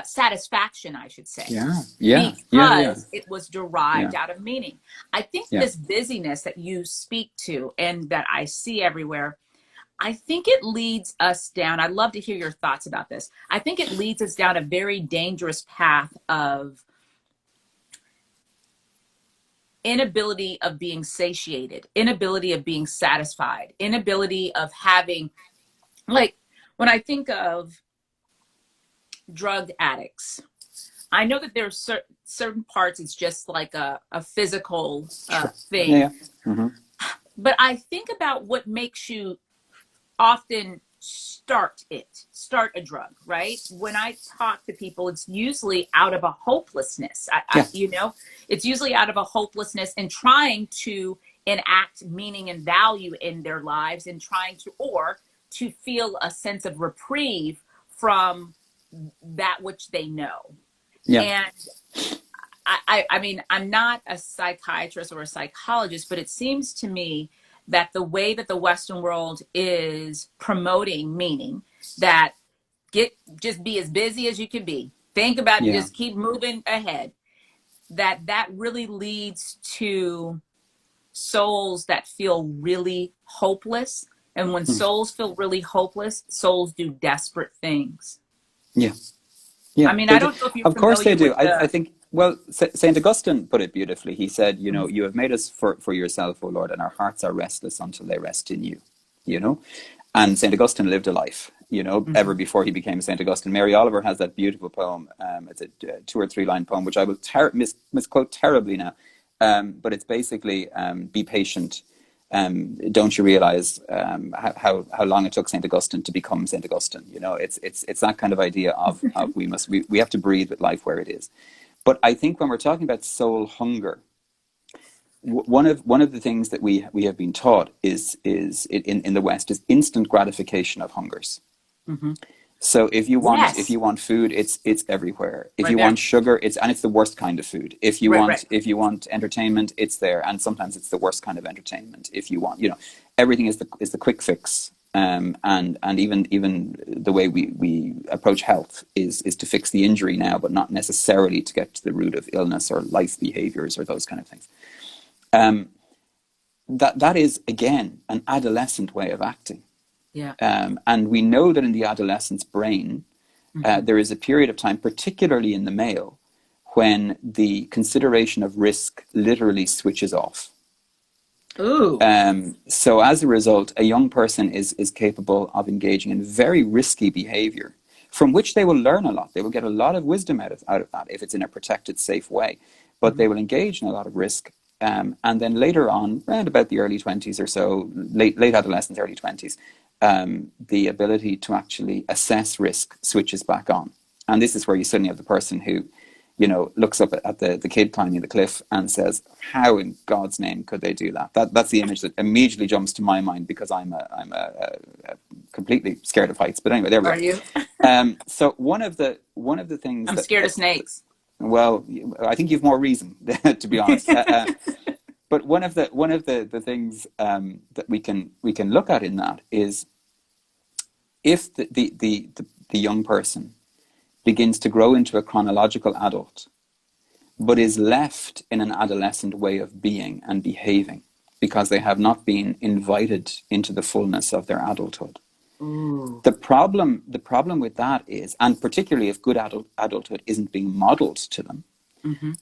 S1: satisfaction, I should say.
S2: Yeah.
S1: Because it was derived
S2: Yeah.
S1: out of meaning. I think
S2: Yeah.
S1: this busyness that you speak to and that I see everywhere, I think it leads us down. I'd love to hear your thoughts about this. I think it leads us down a very dangerous path of inability of being satiated, inability of being satisfied, inability of having, like, when I think of drug addicts, I know that there's certain parts, it's just like a physical thing.
S2: Yeah. Mm-hmm.
S1: But I think about what makes you often start a drug, right? When I talk to people, it's usually out of a hopelessness. It's usually out of a hopelessness and trying to enact meaning and value in their lives and trying to feel a sense of reprieve from that which they know.
S2: Yeah.
S1: And I mean, I'm not a psychiatrist or a psychologist, but it seems to me that the way that the Western world is promoting meaning, that just be as busy as you can be, think about it, just keep moving ahead, that really leads to souls that feel really hopeless. And when souls feel really hopeless, souls do desperate things.
S2: Yeah. Yeah.
S1: I mean, I don't know if you're
S2: Of course they
S1: familiar
S2: do.
S1: with
S2: I think, well, St. Augustine put it beautifully. He said, you have made us for yourself, O Lord, and our hearts are restless until they rest in you, And St. Augustine lived a life, ever before he became St. Augustine. Mary Oliver has that beautiful poem. It's a 2 or 3 line poem, which I will misquote terribly now. But it's basically, be patient. Don't you realize how long it took St. Augustine to become St. Augustine? It's that kind of idea of we have to breathe with life where it is. But I think when we're talking about soul hunger, one of the things that we have been taught is in the West is instant gratification of hungers. Mm-hmm. So if you want food, it's everywhere. If you want sugar, it's the worst kind of food. If you want entertainment, it's there, and sometimes it's the worst kind of entertainment. If you want, everything is the quick fix. And even the way we approach health is to fix the injury now, but not necessarily to get to the root of illness or life behaviors or those kind of things. That is again an adolescent way of acting.
S1: Yeah.
S2: And we know that in the adolescent's brain, there is a period of time, particularly in the male, when the consideration of risk literally switches off.
S1: Ooh.
S2: So as a result, a young person is capable of engaging in very risky behavior, from which they will learn a lot. They will get a lot of wisdom out of that if it's in a protected, safe way. but they will engage in a lot of risk. And then later on, around about the early 20s or so, late adolescence, early 20s, the ability to actually assess risk switches back on. And this is where you suddenly have the person who, you know, looks up at the kid climbing the cliff and says, how in God's name could they do that? That's the image that immediately jumps to my mind, because I'm a completely scared of heights. But anyway, there we go.
S1: Are you?
S2: So one of the things
S1: I'm scared of snakes.
S2: Well, I think you've more reason, to be honest. But one of the things that we can look at in that is, if the young person begins to grow into a chronological adult, but is left in an adolescent way of being and behaving because they have not been invited into the fullness of their adulthood.
S1: Ooh.
S2: The problem with that is, and particularly if good adulthood isn't being modeled to them,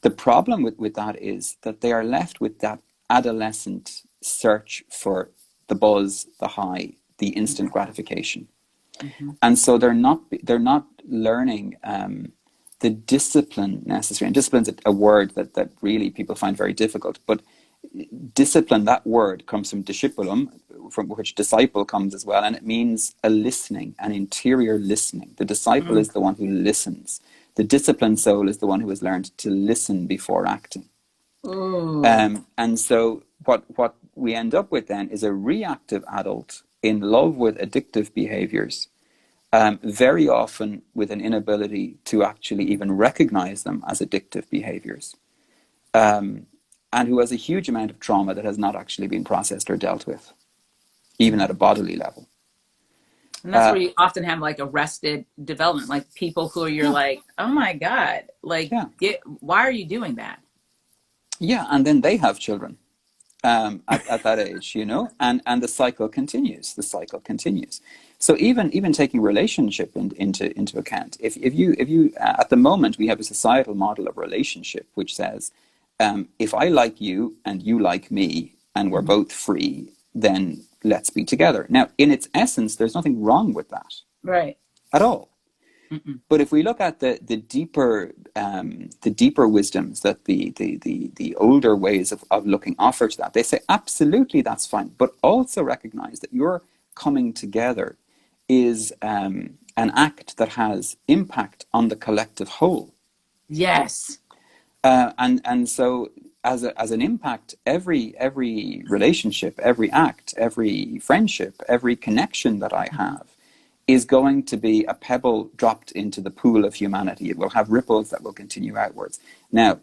S2: the problem with that is that they are left with that adolescent search for the buzz, the high, the instant gratification. And so they're not learning the discipline necessary. And discipline's a word that really people find very difficult. But discipline, that word comes from discipulum, from which disciple comes as well, and it means a listening, an interior listening. The disciple is the one who listens. The disciplined soul is the one who has learned to listen before acting. And so what we end up with then is a reactive adult in love with addictive behaviors, very often with an inability to actually even recognize them as addictive behaviors, and who has a huge amount of trauma that has not actually been processed or dealt with, even at a bodily level.
S1: And that's where you often have like arrested development, like people who you're like, oh my God, like, why are you doing that?
S2: Yeah, and then they have children at that age, you know, and the cycle continues. The cycle continues. So even taking relationship into account, if you at the moment we have a societal model of relationship which says, if I like you and you like me and we're both free, then let's be together. Now, in its essence, there's nothing wrong with that,
S1: right?
S2: At all. But if we look at the deeper wisdoms that the older ways of looking offer to that, they say absolutely that's fine, but also recognize that your coming together is an act that has impact on the collective whole.
S1: Yes.
S2: And so as an impact, every relationship, every act, every friendship, every connection that I have is going to be a pebble dropped into the pool of humanity. It will have ripples that will continue outwards. Now,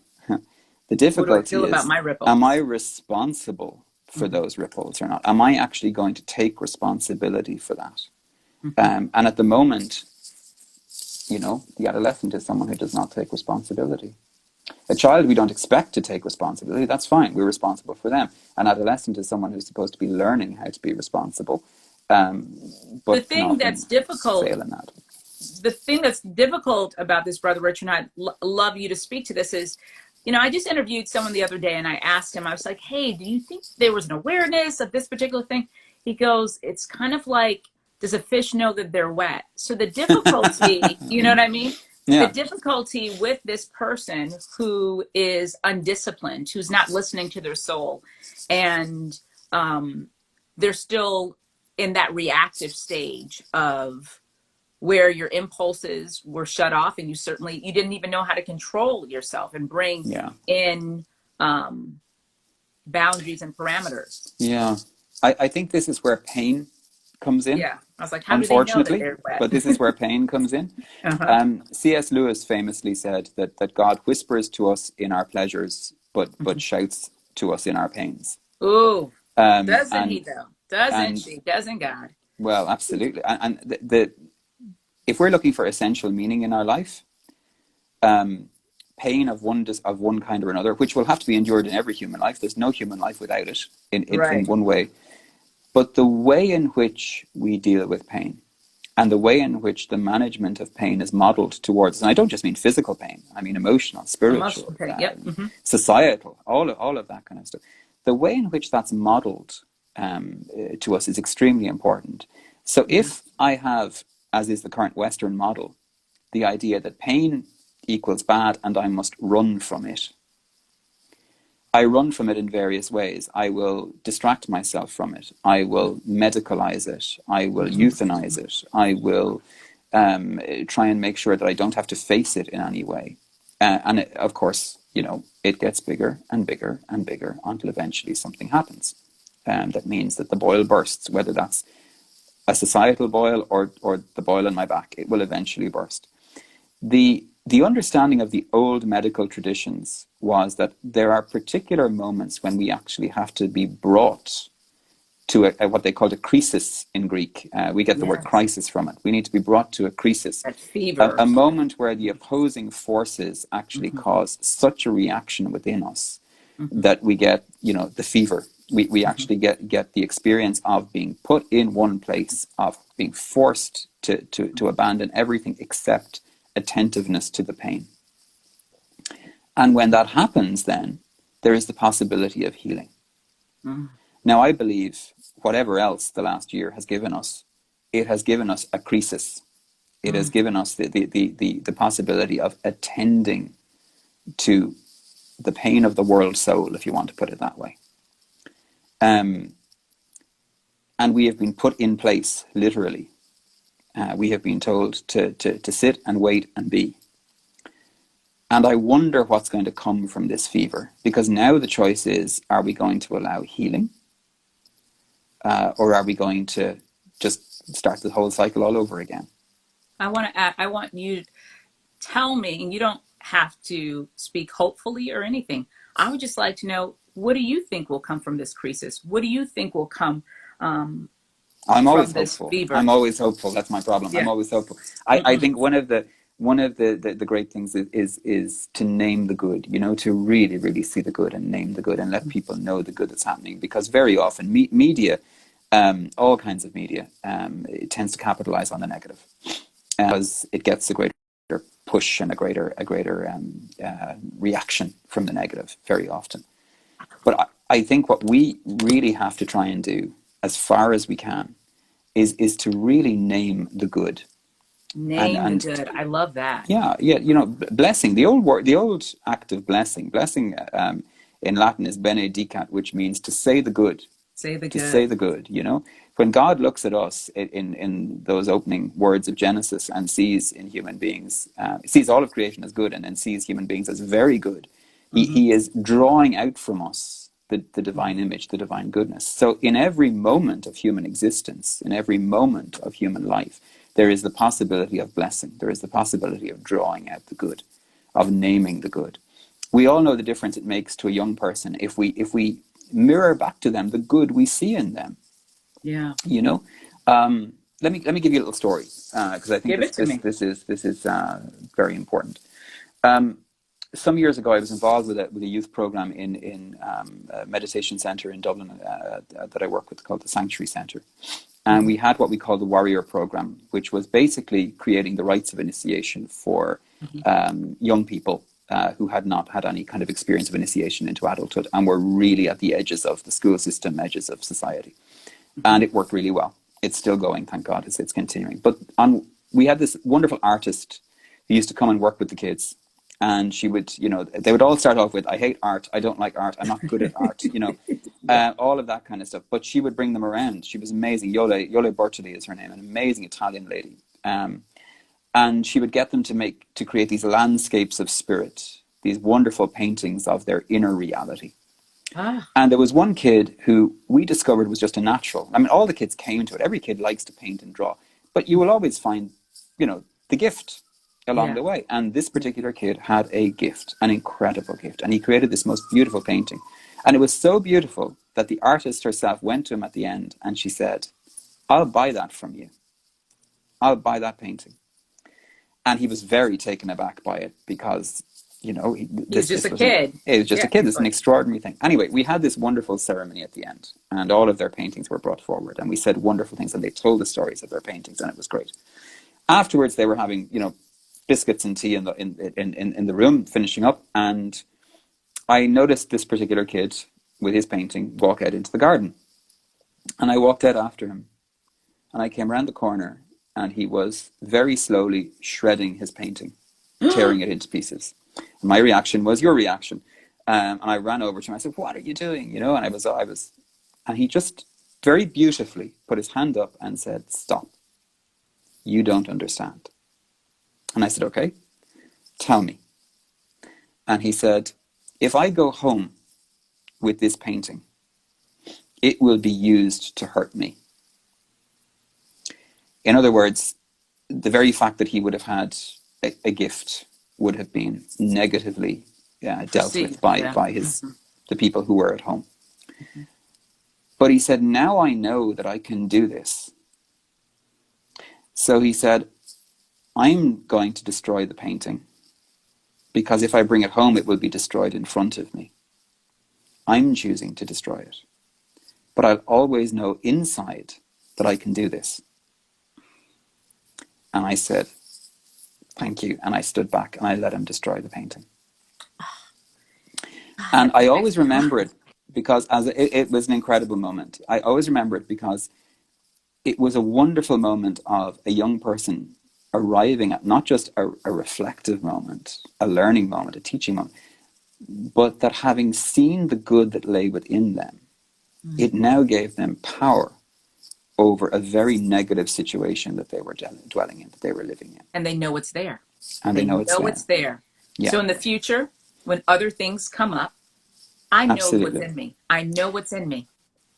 S2: the difficulty is,
S1: about my ripples?
S2: Am I responsible for those ripples or not? Am I actually going to take responsibility for that? And at the moment, you know, the adolescent is someone who does not take responsibility. A child we don't expect to take responsibility, that's fine. We're responsible for them. An adolescent is someone who's supposed to be learning how to be responsible. But
S1: the thing that's difficult,
S2: fail in that.
S1: The thing that's difficult about this, Brother Richard, and I'd love you to speak to this, is, you know, I just interviewed someone the other day and I asked him, I was like, hey, do you think there was an awareness of this particular thing? He goes, it's kind of like, does a fish know that they're wet? So the difficulty, you know what I mean? Yeah. The difficulty with this person who is undisciplined, who's not listening to their soul, and they're still in that reactive stage of where your impulses were shut off, and you didn't even know how to control yourself and bring in boundaries and parameters.
S2: Yeah, I think this is where pain comes in.
S1: Yeah, I was like, how do they know that they're wet?
S2: But this is where pain comes in. C.S. Lewis famously said that God whispers to us in our pleasures, but shouts to us in our pains.
S1: Ooh, doesn't he though? Doesn't God?
S2: Well, absolutely. And if we're looking for essential meaning in our life, pain of one kind or another, which will have to be endured in every human life. There's no human life without it in one way. But the way in which we deal with pain and the way in which the management of pain is modeled towards, and I don't just mean physical pain, I mean emotional, spiritual, societal, all of that kind of stuff. The way in which that's modeled to us is extremely important. So if I have, as is the current Western model, the idea that pain equals bad and I must run from it, I run from it in various ways. I will distract myself from it. I will medicalize it. I will euthanize it. I will try and make sure that I don't have to face it in any way. And it, of course, it gets bigger and bigger and bigger until eventually something happens. That means that the boil bursts, whether that's a societal boil or the boil in my back, it will eventually burst. The understanding of the old medical traditions was that there are particular moments when we actually have to be brought to what they called a crisis in Greek. We get the word crisis from it. We need to be brought to a crisis,
S1: That fever.
S2: a moment where the opposing forces actually cause such a reaction within us that we get, the fever. We actually get the experience of being put in one place, of being forced to abandon everything except attentiveness to the pain. And when that happens, then there is the possibility of healing. Now, I believe whatever else the last year has given us, it has given us a crisis. It has given us the possibility of attending to the pain of the world soul, if you want to put it that way. And we have been put in place, literally. We have been told to sit and wait and be. And I wonder what's going to come from this fever, because now the choice is, are we going to allow healing? Or are we going to just start the whole cycle all over again?
S1: I want you to tell me, and you don't have to speak hopefully or anything. I would just like to know, what do you think will come from this crisis? What do you think will come
S2: I'm always
S1: from this
S2: hopeful.
S1: fever?
S2: I'm always hopeful. That's my problem.
S1: Yeah.
S2: I'm always hopeful. I think one of the great things is to name the good, to really, really see the good and name the good and let people know the good that's happening. Because very often media, all kinds of media, it tends to capitalize on the negative, because it gets a greater push and a greater reaction from the negative very often. But I think what we really have to try and do, as far as we can, is to really name the good.
S1: Name the good. I love that.
S2: Yeah. Blessing. The old act of blessing. Blessing in Latin is benedicat, which means to say the good.
S1: Say the
S2: To
S1: good.
S2: say the good. When God looks at us in those opening words of Genesis and sees in human beings, sees all of creation as good, and then sees human beings as very good, he is drawing out from us the divine image, the divine goodness. So in every moment of human existence, in every moment of human life, there is the possibility of blessing. There is the possibility of drawing out the good, of naming the good. We all know the difference it makes to a young person if we mirror back to them the good we see in them.
S1: Yeah.
S2: Let me give you a little story, because I think this is very important. Some years ago, I was involved with a youth program in a meditation center in Dublin that I work with, called the Sanctuary Center. And we had what we call the Warrior Program, which was basically creating the rites of initiation for young people who had not had any kind of experience of initiation into adulthood and were really at the edges of the school system, edges of society. And it worked really well. It's still going, thank God. It's continuing. But we had this wonderful artist who used to come and work with the kids. And she would, they would all start off with, I hate art, I don't like art, I'm not good at art, all of that kind of stuff. But she would bring them around. She was amazing. Yole Bertoli is her name, an amazing Italian lady. And she would get them to create these landscapes of spirit, these wonderful paintings of their inner reality. And there was one kid who we discovered was just a natural. I mean, all the kids came to it. Every kid likes to paint and draw. But you will always find, the gift along the way. And this particular kid had a gift, an incredible gift. And he created this most beautiful painting. And it was so beautiful that the artist herself went to him at the end and she said, I'll buy that from you. I'll buy that painting. And he was very taken aback by it because, he was just a kid. It was just a kid. It's an extraordinary thing. Anyway, we had this wonderful ceremony at the end, and all of their paintings were brought forward, and we said wonderful things, and they told the stories of their paintings, and it was great. Afterwards, they were having, biscuits and tea in the room, finishing up, and I noticed this particular kid with his painting walk out into the garden, and I walked out after him, and I came around the corner, and he was very slowly shredding his painting, tearing it into pieces. My reaction was your reaction. And I ran over to him. I said, "What are you doing?" You know, and and he just very beautifully put his hand up and said, "Stop. You don't understand." And I said, "Okay, tell me." And he said, "If I go home with this painting, it will be used to hurt me." In other words, the very fact that he would have had a gift would have been negatively dealt with by the people who were at home. Mm-hmm. But he said, "Now I know that I can do this." So he said, "I'm going to destroy the painting because if I bring it home, it will be destroyed in front of me. I'm choosing to destroy it. But I'll always know inside that I can do this." And I said, "Thank you." And I stood back and I let him destroy the painting. And I always remember it because it was an incredible moment. I always remember it because it was a wonderful moment of a young person arriving at not just a reflective moment, a learning moment, a teaching moment, but that having seen the good that lay within them, it now gave them power over a very negative situation that they were dwelling in, that they were living in.
S1: And they know it's there.
S2: And they know it's there.
S1: Yeah. So in the future, when other things come up, I know what's in me. I know what's in me.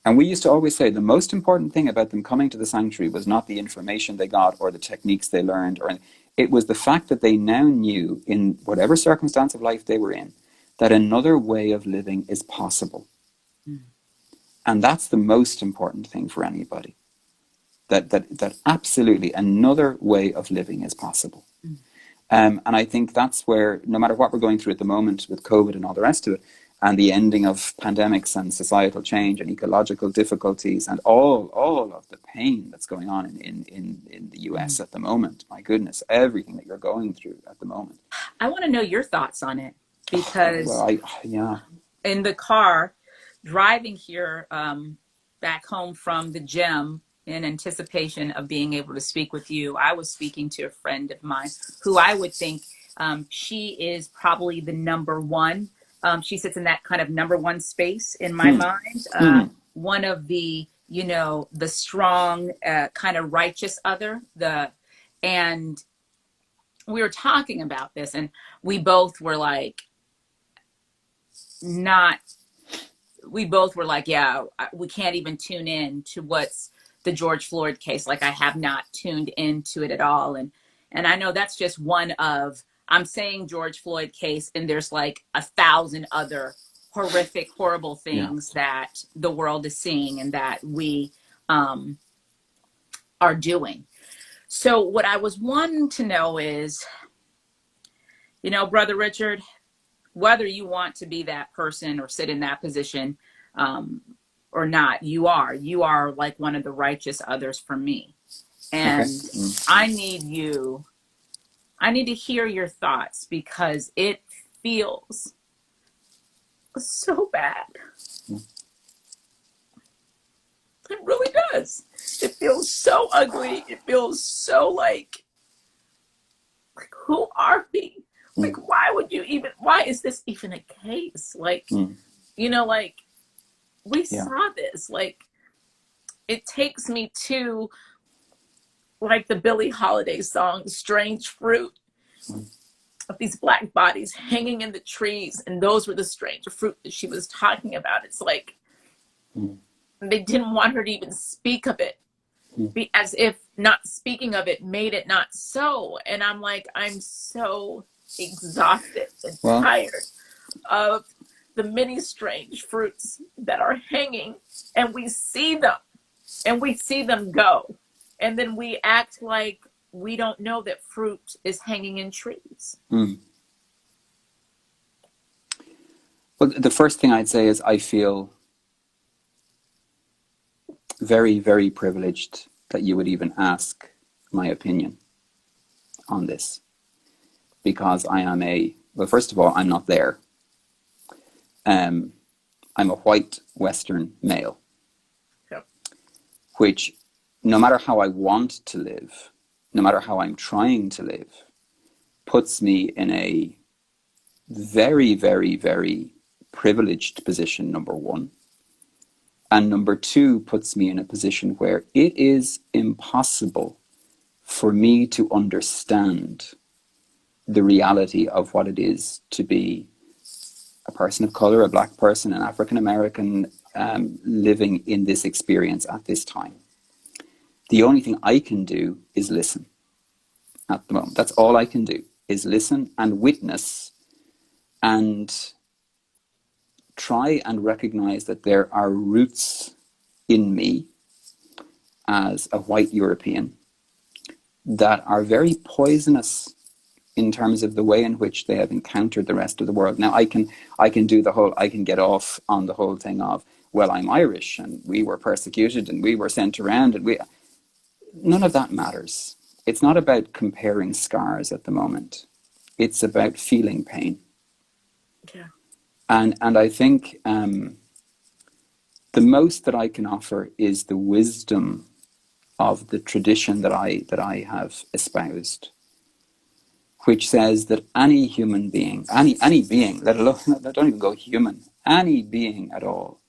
S2: And we used to always say the most important thing about them coming to the sanctuary was not the information they got or the techniques they learned, or it was the fact that they now knew, in whatever circumstance of life they were in, that another way of living is possible. Mm. And that's the most important thing for anybody. That absolutely another way of living is possible. Mm. And I think that's where, no matter what we're going through at the moment with COVID and all the rest of it, and the ending of pandemics and societal change and ecological difficulties and all of the pain that's going on in the US at the moment. My goodness, everything that you're going through at the moment.
S1: I want to know your thoughts on it because in the car, driving here back home from the gym in anticipation of being able to speak with you, I was speaking to a friend of mine who I would think she is probably the number one. She sits in that kind of number one space in my mind. One of the, the strong, kind of righteous other, and we were talking about this and we both were like, yeah, we can't even tune in to what's the George Floyd case. Like I have not tuned into it at all. And I know that's just one of, I'm saying George Floyd case, and there's like 1,000 other horrific, horrible things that the world is seeing and that we are doing. So what I was wanting to know is, Brother Richard, whether you want to be that person or sit in that position or not, you are like one of the righteous others for me. And I need to hear your thoughts because it feels so bad. It really does. It feels so ugly. It feels so like who are we? Like, why is this even a case? Like, like we saw this. Like, it takes me to like the Billie Holiday song, Strange Fruit, of these black bodies hanging in the trees. And those were the strange fruit that she was talking about. It's like they didn't want her to even speak of it, as if not speaking of it made it not so. And I'm like, I'm so exhausted and tired of the many strange fruits that are hanging, and we see them go. And then we act like we don't know that fruit is hanging in trees. Well,
S2: the first thing I'd say is I feel very, very privileged that you would even ask my opinion on this. Because I am first of all, I'm not there. I'm a white Western male.
S1: Yep.
S2: Which, no matter how I want to live, no matter how I'm trying to live, puts me in a very, very, very privileged position, number one. And number two, puts me in a position where it is impossible for me to understand the reality of what it is to be a person of color, a black person, an African American, living in this experience at this time. The only thing I can do is listen at the moment. That's all I can do, is listen and witness and try and recognize that there are roots in me as a white European that are very poisonous in terms of the way in which they have encountered the rest of the world. Now, I can do the whole, I can get off on the whole thing of, well, I'm Irish and we were persecuted and we were sent around and none of that matters. It's not about comparing scars at the moment. It's about feeling pain.
S1: Yeah.
S2: And I think the most that I can offer is the wisdom of the tradition that I have espoused, which says that any human being, any being, let alone, don't even go human, any being at all,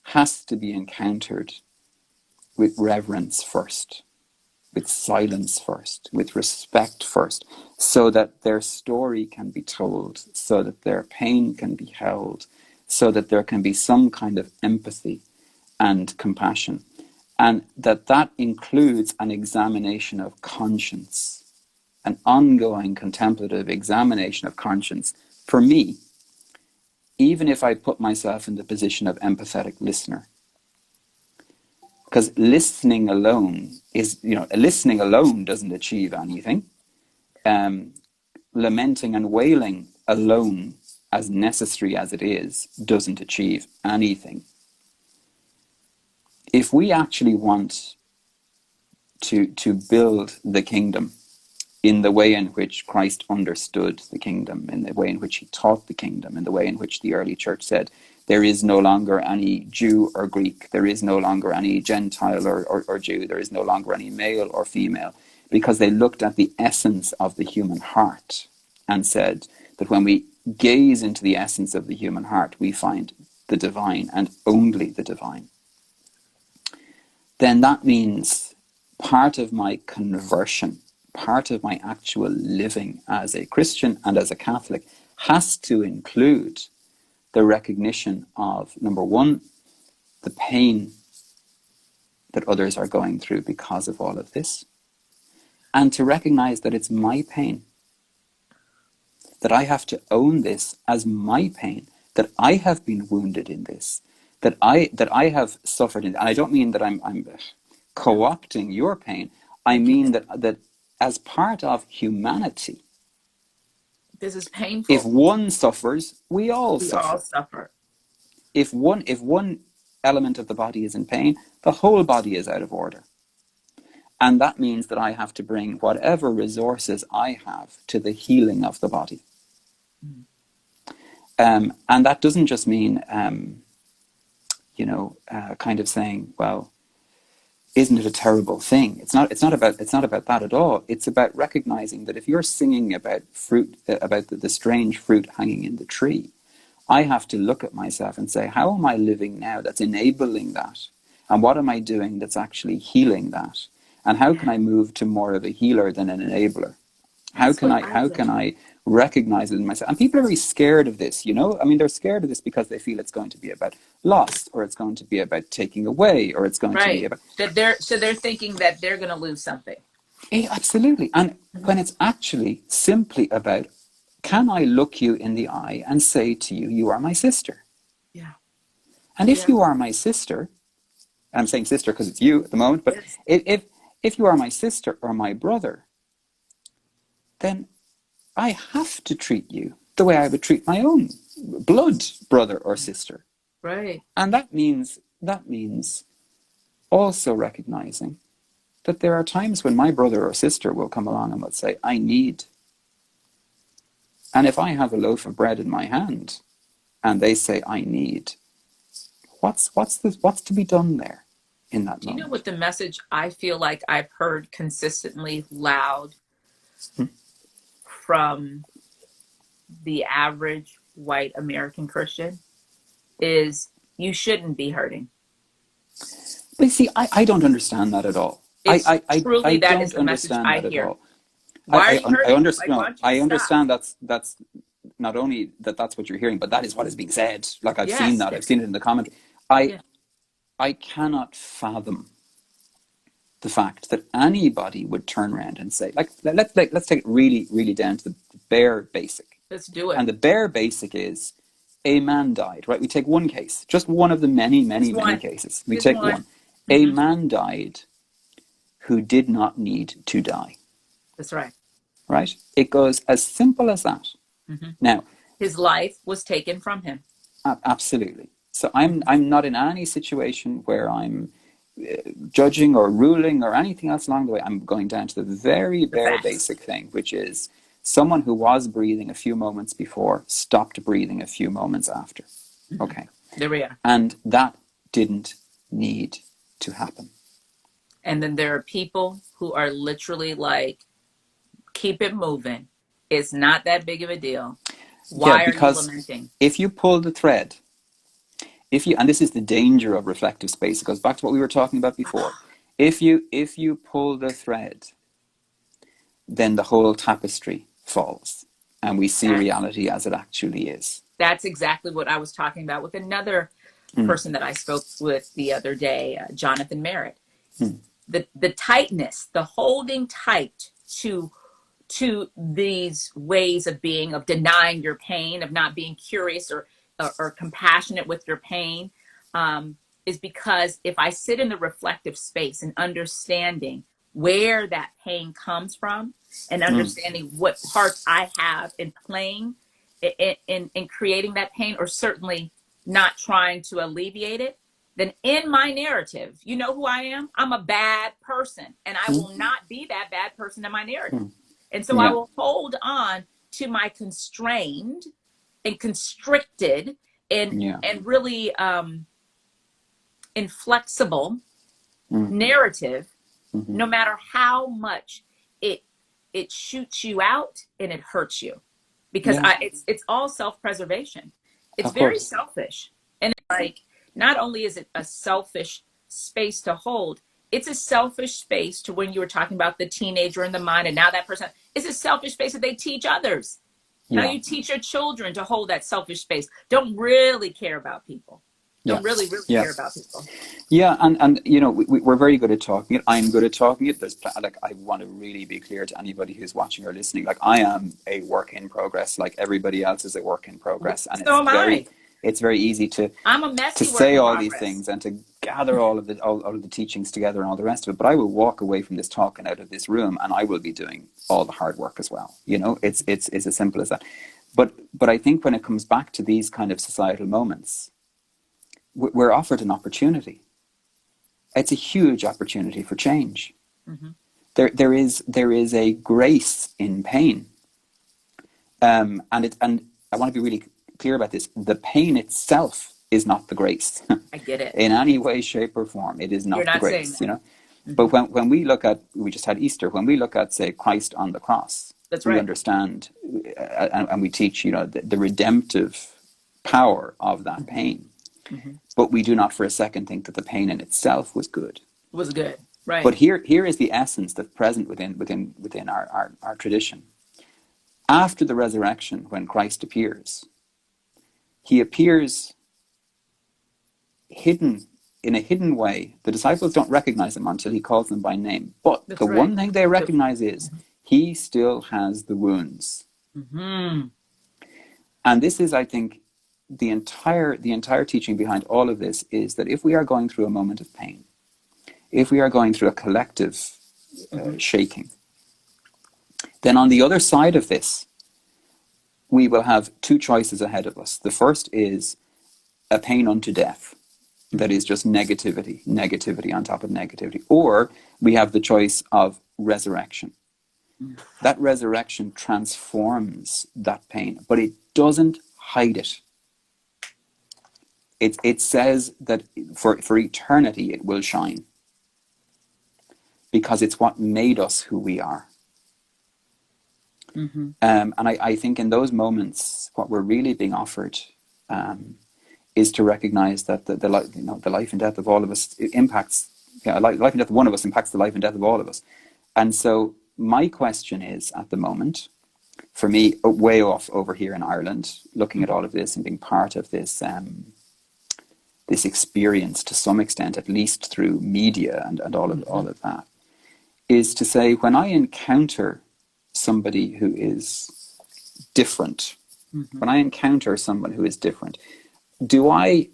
S2: has to be encountered with reverence first, with silence first, with respect first, so that their story can be told, so that their pain can be held, so that there can be some kind of empathy and compassion. And that includes an examination of conscience, an ongoing contemplative examination of conscience. For me, even if I put myself in the position of empathetic listener, because listening alone doesn't achieve anything. Lamenting and wailing alone, as necessary as it is, doesn't achieve anything. If we actually want to build the kingdom in the way in which Christ understood the kingdom, in the way in which he taught the kingdom, in the way in which the early church said, there is no longer any Jew or Greek, there is no longer any Gentile or Jew, there is no longer any male or female, because they looked at the essence of the human heart and said that when we gaze into the essence of the human heart, we find the divine and only the divine. Then that means part of my conversion, part of my actual living as a Christian and as a Catholic has to include the recognition of, number one, the pain that others are going through because of all of this, and to recognize that it's my pain, that I have to own this as my pain, that I have been wounded in this, that I have suffered in, and I don't mean that I'm co-opting your pain. I mean that as part of humanity,
S1: this is painful.
S2: if one suffers, we all suffer. If one element of the body is in pain, the whole body is out of order. And that means that I have to bring whatever resources I have to the healing of the body. And that doesn't just mean, kind of saying, well, isn't it a terrible thing? It's not about that at all. It's about recognizing that if you're singing about fruit, about the strange fruit hanging in the tree, I have to look at myself and say, how am I living now that's enabling that? And what am I doing that's actually healing that? And how can I move to more of a healer than an enabler? How can I recognize it in myself? And people are very scared of this, I mean, they're scared of this because they feel it's going to be about loss, or it's going to be about taking away, or it's going to be about
S1: they're thinking that they're going to lose something.
S2: Absolutely. And when it's actually simply about, can I look you in the eye and say to you, you are my sister?
S1: Yeah.
S2: And if you are my sister, I'm saying sister because it's you at the moment, but if you are my sister or my brother, then I have to treat you the way I would treat my own blood brother or sister.
S1: Right.
S2: And that means also recognizing that there are times when my brother or sister will come along and will say, I need. And if I have a loaf of bread in my hand and they say, I need, what's to be done there in that moment?
S1: Do you know what the message I feel like I've heard consistently loud from the average white American Christian? is you shouldn't be hurting.
S2: But see, I don't understand that at all.
S1: It's truly
S2: I
S1: that is
S2: don't
S1: the message
S2: understand
S1: I
S2: that at
S1: hear.
S2: all.
S1: Why are you
S2: I
S1: hurting?
S2: understand.
S1: Like, why
S2: No,
S1: don't you
S2: I
S1: just stop?
S2: understand that's not only that's what you're hearing, but that is what is being said. Like I've seen
S1: Yes.
S2: that. I've seen it in the commentary. I
S1: Yeah.
S2: I cannot fathom the fact that anybody would turn around and say, like, let's take it really, really down to the bare basic.
S1: Let's do it.
S2: And the bare basic is a man died, right? We take one case, just one of the many,
S1: Just
S2: many, many
S1: one.
S2: cases. We
S1: Just
S2: take
S1: one.
S2: one. A
S1: Mm-hmm.
S2: man died who did not need to die,
S1: That's right.
S2: right? It goes as simple as that.
S1: Mm-hmm.
S2: Now,
S1: His life was taken from him.
S2: absolutely. So I'm not in any situation where I'm judging or ruling or anything else along the way. I'm going down to the very
S1: The
S2: bare
S1: facts.
S2: basic thing, which is someone who was breathing a few moments before stopped breathing a few moments after.
S1: Mm-hmm.
S2: Okay.
S1: There we are.
S2: And that didn't need to happen.
S1: And then there are people who are literally like, keep it moving. It's not that big of a deal.
S2: Yeah,
S1: Why are you
S2: because
S1: lamenting?
S2: if you pull the thread, and this is the danger of reflective space, it goes back to what we were talking about before. If you pull the thread, then the whole tapestry falls and we see reality as it actually is.
S1: That's exactly what I was talking about with another person that I spoke with the other day, Jonathan Merritt. The tightness, the holding tight to these ways of being, of denying your pain, of not being curious or compassionate with your pain, is because if I sit in the reflective space and understanding where that pain comes from and understanding what parts I have in playing in creating that pain, or certainly not trying to alleviate it, then in my narrative, you know who I am? I'm a bad person, and I will not be that bad person in my narrative. And so I
S2: Yeah.
S1: will hold on to my constrained and constricted and really inflexible narrative, no matter how much it shoots you out and it hurts you, because it's all self-preservation. It's
S2: Of
S1: very
S2: course.
S1: selfish, and like, not only is it a selfish space to hold, it's a selfish space to, when you were talking about the teenager in the mind, and now that person, it's a selfish space that they teach others. Now
S2: Yeah.
S1: you teach your children to hold that selfish space. Don't really care about people.
S2: Yeah.
S1: Don't really
S2: Yeah.
S1: care about people.
S2: Yeah, and we're very good at talking it. I'm good at talking it. Like, I want to really be clear to anybody who's watching or listening. Like, I am a work in progress. Like everybody else is a work in progress, and
S1: So am I.
S2: it's very easy to
S1: I'm a messy work
S2: say
S1: in
S2: all these
S1: progress.
S2: things and to gather all of the teachings together and all the rest of it. But I will walk away from this talk and out of this room, and I will be doing all the hard work as well. It's as simple as that. But I think when it comes back to these kind of societal moments, we're offered an opportunity. It's a huge opportunity for change. There is a grace in pain, and I want to be really clear about this. The pain itself is not the grace.
S1: I get it.
S2: In any way, shape, or form, it is not
S1: You're
S2: the
S1: not
S2: grace.
S1: saying that.
S2: But when we look at, we just had Easter. When we look at, say, Christ on the cross,
S1: That's
S2: we
S1: right.
S2: understand, and we teach, the redemptive power of that pain. But we do not for a second think that the pain in itself was good.
S1: Was good. Right.
S2: But here is the essence that's present within our tradition. After the resurrection, when Christ appears, he appears hidden, in a hidden way. The disciples don't recognize him until he calls them by name. But
S1: That's
S2: the
S1: right.
S2: one thing they recognize is he still has the wounds. And this is, I think, the entire teaching behind all of this is that if we are going through a moment of pain, if we are going through a collective shaking, then on the other side of this, we will have two choices ahead of us. The first is a pain unto death, that is just negativity on top of negativity. Or we have the choice of resurrection. That resurrection transforms that pain, but it doesn't hide it. It says that for eternity it will shine, because it's what made us who we are. And I think in those moments, what we're really being offered is to recognize that the life and death of all of us impacts, life and death of one of us impacts the life and death of all of us. And so my question is, at the moment, for me, way off over here in Ireland, looking at all of this and being part of this this experience to some extent, at least through media and all of that, is to say, when I encounter somebody who is different, when I encounter someone who is different, do I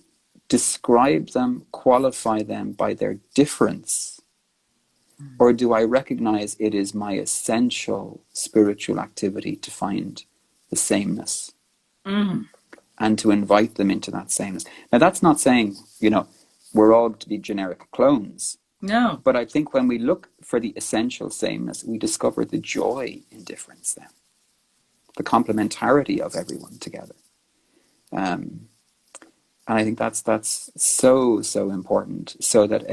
S2: describe them, qualify them by their difference? Or do I recognize it is my essential spiritual activity to find the sameness and to invite them into that sameness? Now, that's not saying, we're all to be generic clones.
S1: No.
S2: But I think when we look for the essential sameness, we discover the joy in difference then. The complementarity of everyone together. And I think that's so important, so that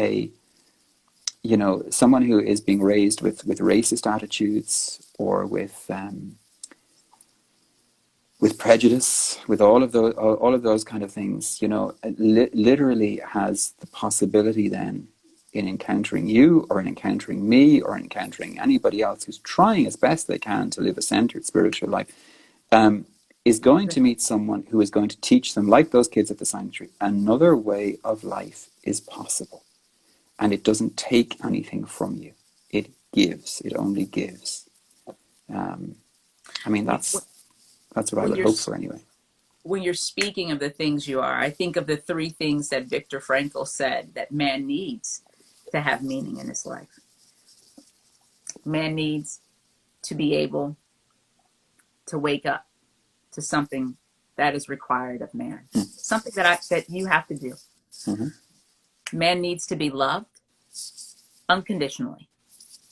S2: someone who is being raised with racist attitudes or with prejudice, with all of those kind of things, literally has the possibility then, in encountering you or in encountering me or in encountering anybody else who's trying as best they can to live a centered spiritual life, is going to meet someone who is going to teach them, like those kids at the sanctuary, another way of life is possible. And it doesn't take anything from you. It gives. It only gives. That's what I would hope for anyway.
S1: When you're speaking of the things you are, I think of the 3 things that Viktor Frankl said that man needs to have meaning in his life. Man needs to be able to wake up to something that is required of man, something that you have to do. Man needs to be loved unconditionally.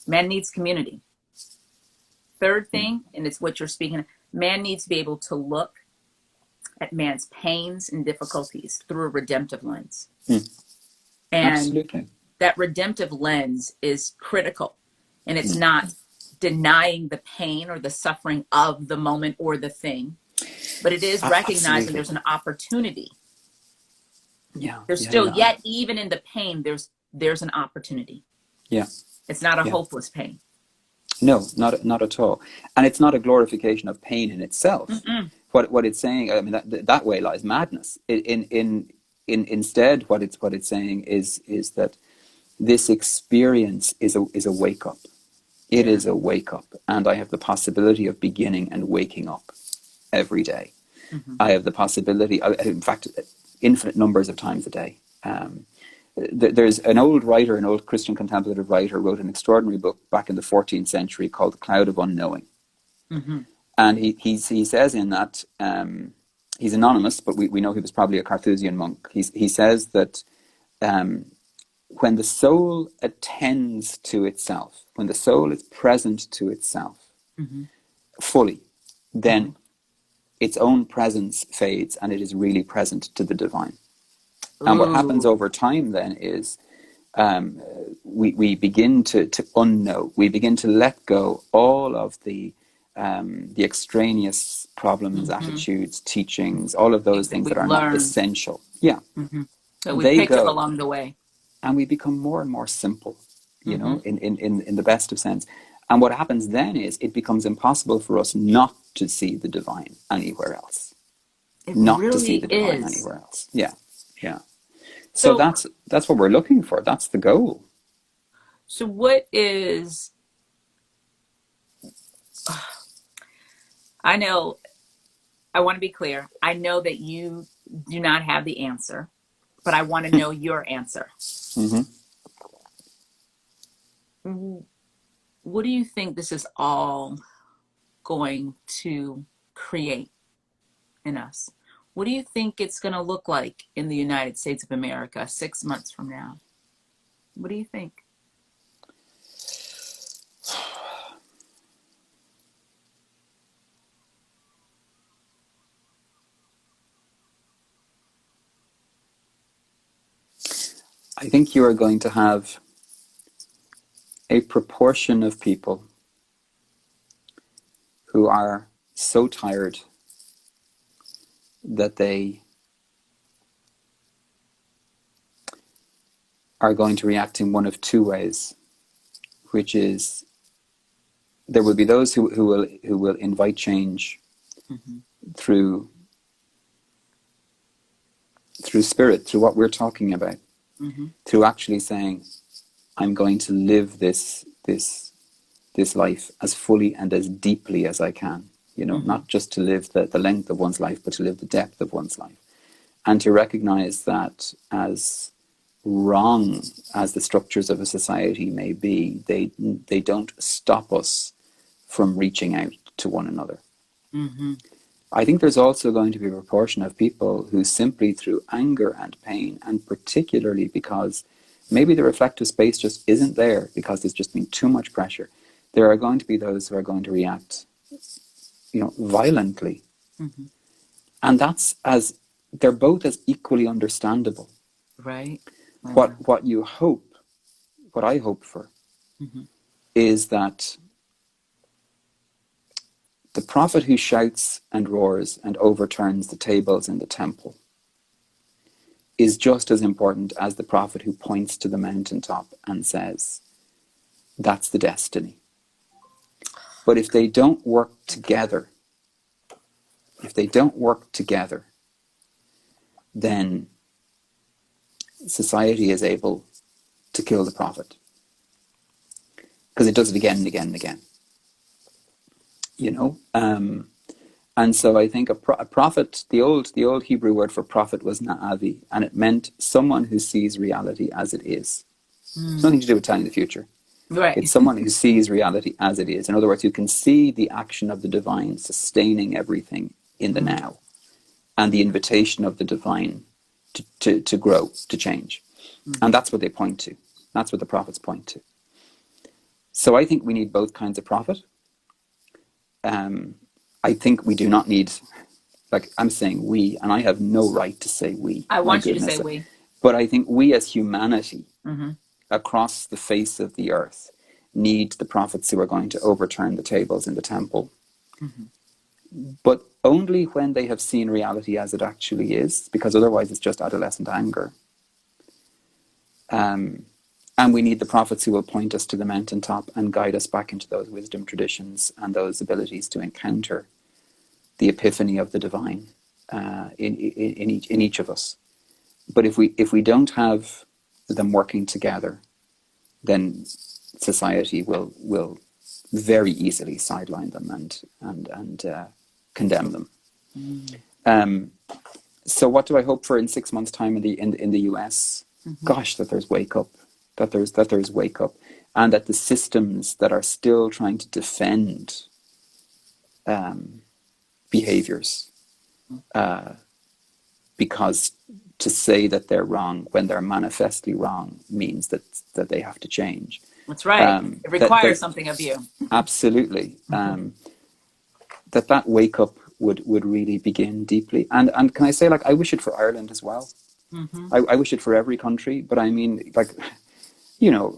S1: Man needs community. Third thing, and it's what you're speaking of, man needs to be able to look at man's pains and difficulties through a redemptive lens. And
S2: absolutely,
S1: that redemptive lens is critical. And it's not denying the pain or the suffering of the moment or the thing, but it is recognizing there's an opportunity. There's still, yet even in the pain, there's an opportunity. It's not a hopeless pain.
S2: No, not at all. And it's not a glorification of pain in itself. What it's saying, that way lies madness. Instead, what it's saying is that this experience is a wake up. It is a wake up, and I have the possibility of beginning and waking up every day. I have the possibility, in fact, infinite numbers of times a day. There's an old Christian contemplative writer, wrote an extraordinary book back in the 14th century called The Cloud of Unknowing. And he says in that, he's anonymous, but we know he was probably a Carthusian monk. He says that when the soul attends to itself, when the soul is present to itself fully, then its own presence fades and it is really present to the divine. And what happens over time then is we begin to unknow, we begin to let go all of the extraneous problems, attitudes, teachings, all of those things that are not essential.
S1: So we picked up along the way.
S2: And we become more and more simple, in the best of sense. And what happens then is it becomes impossible for us not to see the divine anywhere else. To see the divine anywhere else. So that's what we're looking for. That's the goal.
S1: So what is... I want to be clear. I know that you do not have the answer, but I want to know your answer. What do you think this is all going to create in us? What do you think it's going to look like in the United States of America 6 months from now? What do you think?
S2: I think you are going to have a proportion of people who are so tired that they are going to react in one of two ways, which is there will be those who will invite change
S1: Mm-hmm.
S2: through spirit, through what we're talking about,
S1: Mm-hmm.
S2: through actually saying, I'm going to live this life as fully and as deeply as I can.
S1: Mm-hmm.
S2: Not just to live the length of one's life, but to live the depth of one's life. And to recognize that as wrong as the structures of a society may be, they don't stop us from reaching out to one another.
S1: Mm-hmm.
S2: I think there's also going to be a proportion of people who simply through anger and pain, and particularly because maybe the reflective space just isn't there because there's just been too much pressure, there are going to be those who are going to react, violently.
S1: Mm-hmm.
S2: And they're both as equally understandable.
S1: Right.
S2: What I hope for,
S1: Mm-hmm.
S2: is that the prophet who shouts and roars and overturns the tables in the temple is just as important as the prophet who points to the mountaintop and says, that's the destiny. But if they don't work together, then society is able to kill the prophet. Because it does it again and again and again. And so I think a prophet, the old Hebrew word for prophet was na'avi, and it meant someone who sees reality as it is. It's nothing to do with telling the future.
S1: Right.
S2: It's someone who sees reality as it is. In other words, who can see the action of the divine sustaining everything in the now, and the invitation of the divine to grow, to change. And that's what they point to. That's what the prophets point to. So I think we need both kinds of prophet. I think we do not need, I'm saying we, and I have no right to say we.
S1: I want you to say we.
S2: But I think we as humanity,
S1: Mm-hmm.
S2: across the face of the earth, need the prophets who are going to overturn the tables in the temple.
S1: Mm-hmm.
S2: But only when they have seen reality as it actually is, because otherwise it's just adolescent anger. And we need the prophets who will point us to the mountaintop and guide us back into those wisdom traditions and those abilities to encounter the epiphany of the divine in each of us. But if we don't have them working together, then society will very easily sideline them and condemn them. So what do I hope for in 6 months' time in the US? Mm-hmm. Gosh, that there's wake up. That there's wake up, and that the systems that are still trying to defend behaviors, because to say that they're wrong when they're manifestly wrong means that they have to change.
S1: That's right. It requires something of you.
S2: Absolutely. That wake up would really begin deeply. And can I say, I wish it for Ireland as well. Mm-hmm. I wish it for every country, but I mean,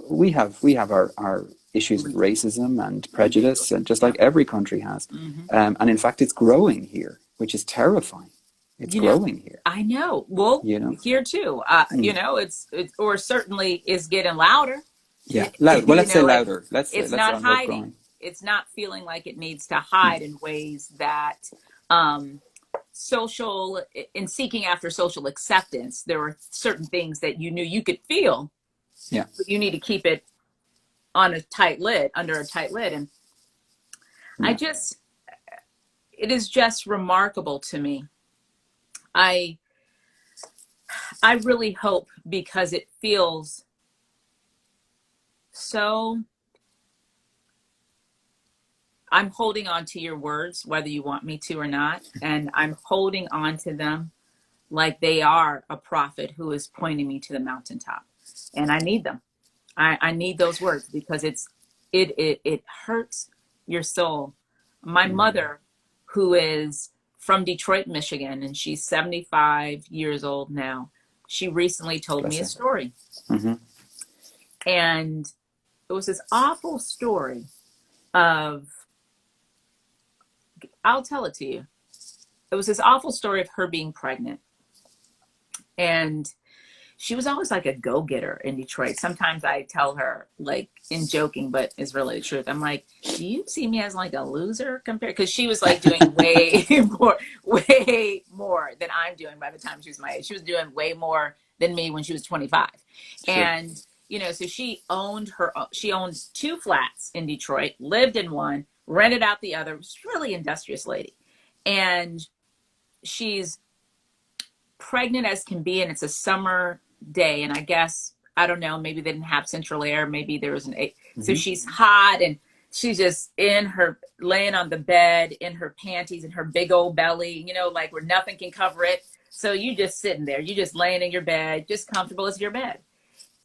S2: we have our issues with racism and prejudice, and just like every country has. Mm-hmm. And in fact, it's growing here, which is terrifying. It's growing here.
S1: I know. Well, here too. It's or certainly is getting louder.
S2: Yeah, loud. Well, let's say louder. Let's
S1: not hiding. It's not feeling like it needs to hide in ways that social, in seeking after social acceptance, there were certain things that you knew you could feel.
S2: Yeah.
S1: But you need to keep it on a tight lid, under a tight lid. And it is just remarkable to me. I really hope, because it feels so, I'm holding on to your words, whether you want me to or not. And I'm holding on to them like they are a prophet who is pointing me to the mountaintop. And I need them. I need those words, because it hurts your soul. My mother, who is from Detroit, Michigan, and she's 75 years old now, she recently told me a story. Mm-hmm. And it was this awful story of, I'll tell it to you. It was this awful story of her being pregnant. And she was always like a go-getter in Detroit. Sometimes I tell her, like in joking, but it's really the truth. I'm like, do you see me as like a loser compared? Because she was like doing way more than I'm doing by the time she was my age. She was doing way more than me when she was 25.
S2: Sure.
S1: And, you know, so she owned 2 flats in Detroit, lived in one, rented out the other. She's a really industrious lady. And she's pregnant as can be, and it's a summer day, and I guess, I don't know, maybe they didn't have central air, maybe there was so she's hot, and she's just laying on the bed in her panties and her big old belly, you know, like where nothing can cover it. So you just sitting there, you just laying in your bed, just comfortable as your bed.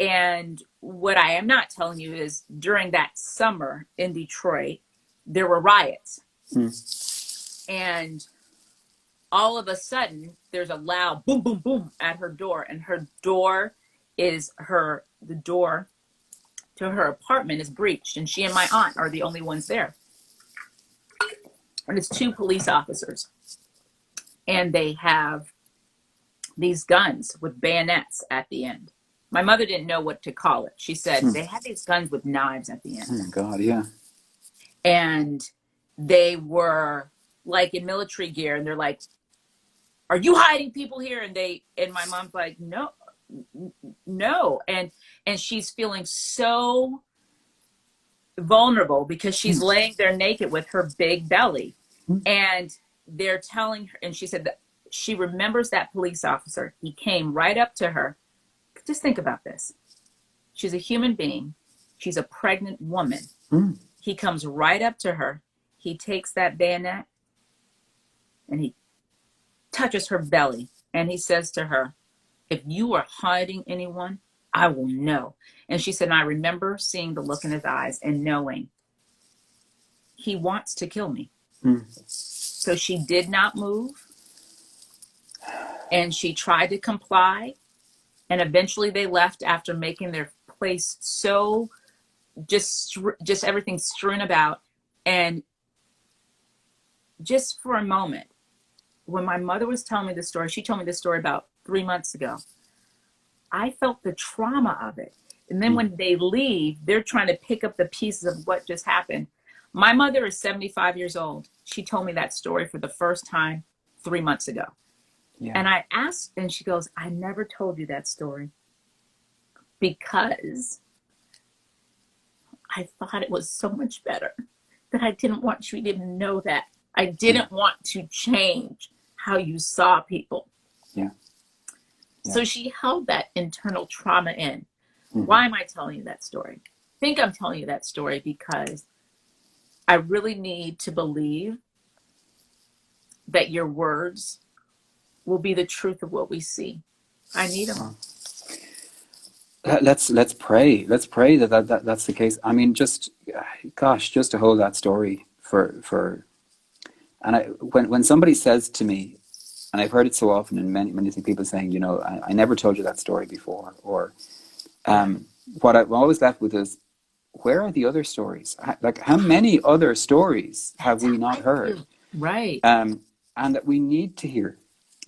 S1: And what I am not telling you is during that summer in Detroit, there were riots. And all of a sudden, there's a loud boom, boom, boom at her door. And her door the door to her apartment is breached. And she and my aunt are the only ones there. And it's 2 police officers. And they have these guns with bayonets at the end. My mother didn't know what to call it. She said they had these guns with knives at the end.
S2: Oh, my God, yeah.
S1: And they were like in military gear. And they're like, are you hiding people here? And my mom's like, no. And she's feeling so vulnerable because she's laying there naked with her big belly. And they're telling her, and she said that she remembers that police officer. He came right up to her. Just think about this. She's a human being. She's a pregnant woman. He comes right up to her. He takes that bayonet and he touches her belly, and he says to her, if you are hiding anyone, I will know. And she said, and I remember seeing the look in his eyes and knowing he wants to kill me. So she did not move, and she tried to comply, and eventually they left after making their place so just everything strewn about. And just for a moment, when my mother was telling me the story, she told me this story about 3 months ago. I felt the trauma of it. And then when they leave, they're trying to pick up the pieces of what just happened. My mother is 75 years old. She told me that story for the first time 3 months ago. Yeah. And I asked, and she goes, I never told you that story because I thought it was so much better that I didn't want you to even know that. I didn't want to change how you saw people. Yeah. So she held that internal trauma in. Why am I telling you that story? I think I'm telling you that story because I really need to believe that your words will be the truth of what we see. I need them.
S2: Let's pray. Let's pray that's the case. I mean, just to hold that story for. And when somebody says to me, and I've heard it so often, and many people saying, you know, I never told you that story before, or what I'm always left with is, where are the other stories? Like, how many other stories have we not heard?
S1: Right.
S2: And that we need to hear,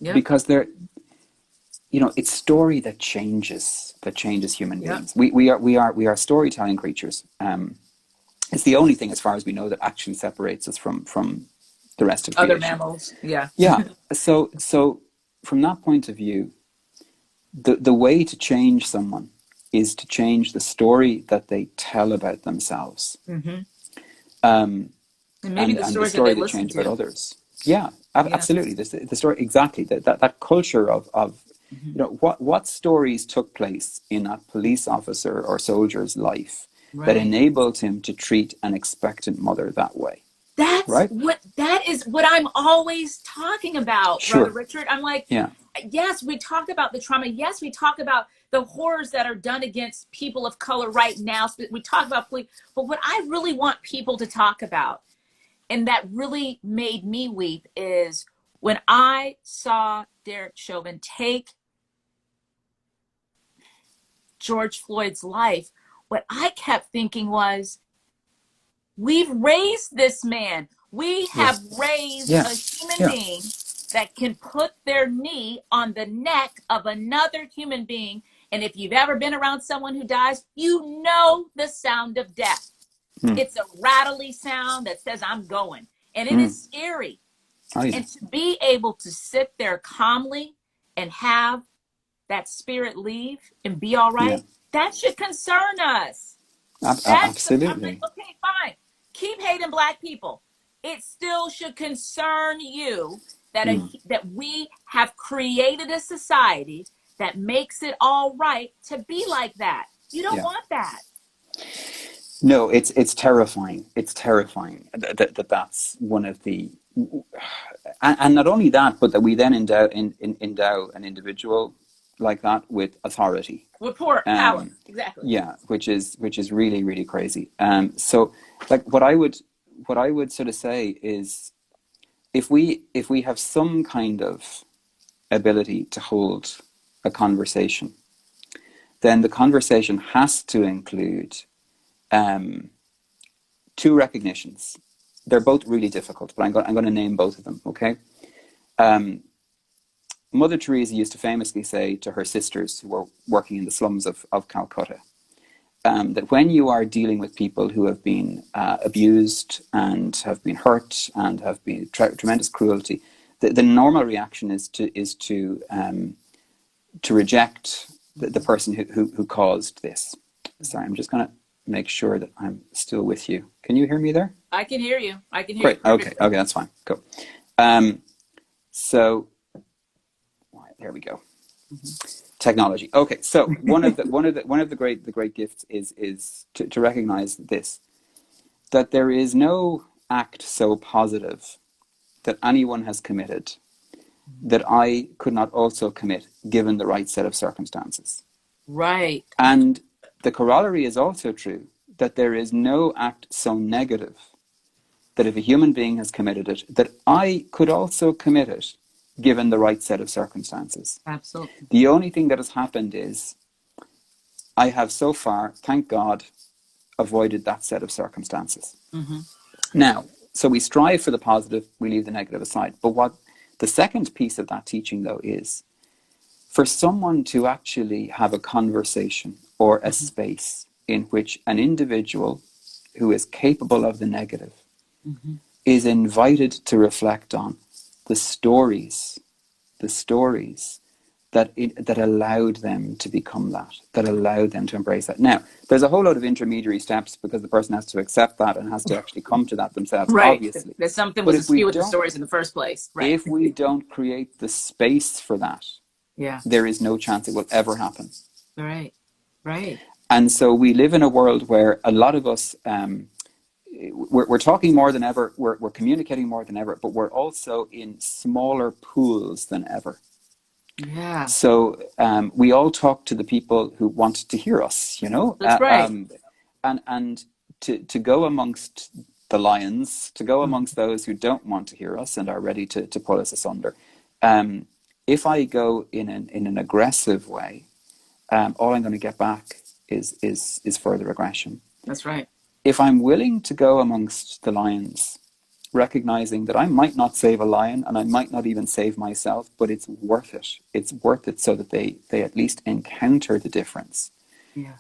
S2: because they're, you know, it's story that changes human beings. We are storytelling creatures. It's the only thing, as far as we know, that actually separates us from the rest of creation.
S1: Other mammals, yeah.
S2: So from that point of view, the way to change someone is to change the story that they tell about themselves. And
S1: maybe the story that they change about
S2: others. Yeah, absolutely. The story, exactly. That culture of you know, what stories took place in a police officer or soldier's life that enabled him to treat an expectant mother that way.
S1: That is what I'm always talking about, Brother Richard. I'm like, yes, we talk about the trauma. Yes, we talk about the horrors that are done against people of color right now. We talk about police, but what I really want people to talk about, and that really made me weep, is when I saw Derek Chauvin take George Floyd's life, what I kept thinking was, we've raised this man. We have raised a human being, that can put their knee on the neck of another human being. And if you've ever been around someone who dies, you know the sound of death. It's a rattly sound that says, I'm going. And it is scary.
S2: Oh, yeah.
S1: And to be able to sit there calmly and have that spirit leave and be all right, that should concern us.
S2: Absolutely.
S1: Okay, fine. Keep hating Black people. It still should concern you that that we have created a society that makes it all right to be like that. You don't want that.
S2: No, it's terrifying. It's terrifying that's one of the, and not only that, but that we then endow an individual like that with authority,
S1: with power. Exactly.
S2: Yeah, which is really, really crazy. So, like, what I would sort of say is, if we have some kind of ability to hold a conversation, then the conversation has to include two recognitions. They're both really difficult, but I'm going to name both of them. Okay. Mother Teresa used to famously say to her sisters who were working in the slums of Calcutta, that when you are dealing with people who have been abused and have been hurt and have been tremendous cruelty, the normal reaction is to reject the person who caused this. Sorry, I'm just going to make sure that I'm still with you. Can you hear me there?
S1: I can hear you. I can hear
S2: Great.
S1: you.
S2: Okay, that's fine. Cool. So there we go. Technology. Okay, so one of the great gifts is to recognize this, that there is no act so positive that anyone has committed that I could not also commit given the right set of circumstances.
S1: Right.
S2: And the corollary is also true, that there is no act so negative that if a human being has committed it, that I could also commit it given the right set of circumstances.
S1: Absolutely.
S2: The only thing that has happened is I have so far, thank God, avoided that set of circumstances. Now, so we strive for the positive, we leave the negative aside. But what the second piece of that teaching, though, is for someone to actually have a conversation or a space in which an individual who is capable of the negative is invited to reflect on the stories that allowed them to become that allowed them to embrace that. Now, there's a whole lot of intermediary steps because the person has to accept that and has to actually come to that themselves,
S1: right.
S2: Obviously.
S1: There's something was askew with the stories in the first place. Right.
S2: If we don't create the space for that, there is no chance it will ever happen.
S1: Right. Right.
S2: And so we live in a world where a lot of us, we're talking more than ever, we're communicating more than ever, but we're also in smaller pools than ever.
S1: Yeah.
S2: So we all talk to the people who want to hear us, you know?
S1: That's right.
S2: And to go amongst the lions, to go amongst those who don't want to hear us and are ready to pull us asunder. If I go in an aggressive way, all I'm going to get back is further aggression.
S1: That's right.
S2: If I'm willing to go amongst the lions, recognizing that I might not save a lion and I might not even save myself, but it's worth it. It's worth it so that they at least encounter the difference.
S1: Yeah.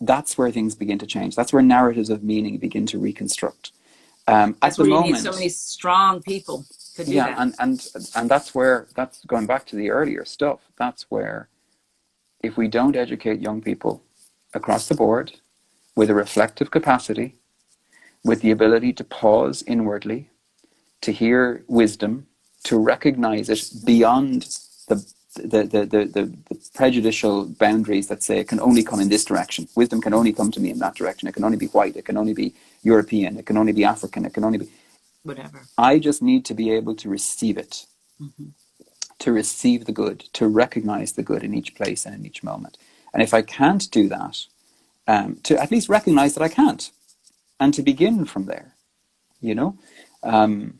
S2: That's where things begin to change. That's where narratives of meaning begin to reconstruct.
S1: That's
S2: at the
S1: where
S2: moment,
S1: you need so many strong people to do that.
S2: And that's going back to the earlier stuff. That's where, if we don't educate young people across the board with a reflective capacity, with the ability to pause inwardly, to hear wisdom, to recognize it beyond the prejudicial boundaries that say it can only come in this direction. Wisdom can only come to me in that direction. It can only be white. It can only be European. It can only be African. It can only be
S1: whatever.
S2: I just need to be able to receive it, to receive the good, to recognize the good in each place and in each moment. And if I can't do that, to at least recognize that I can't, and to begin from there, you know? I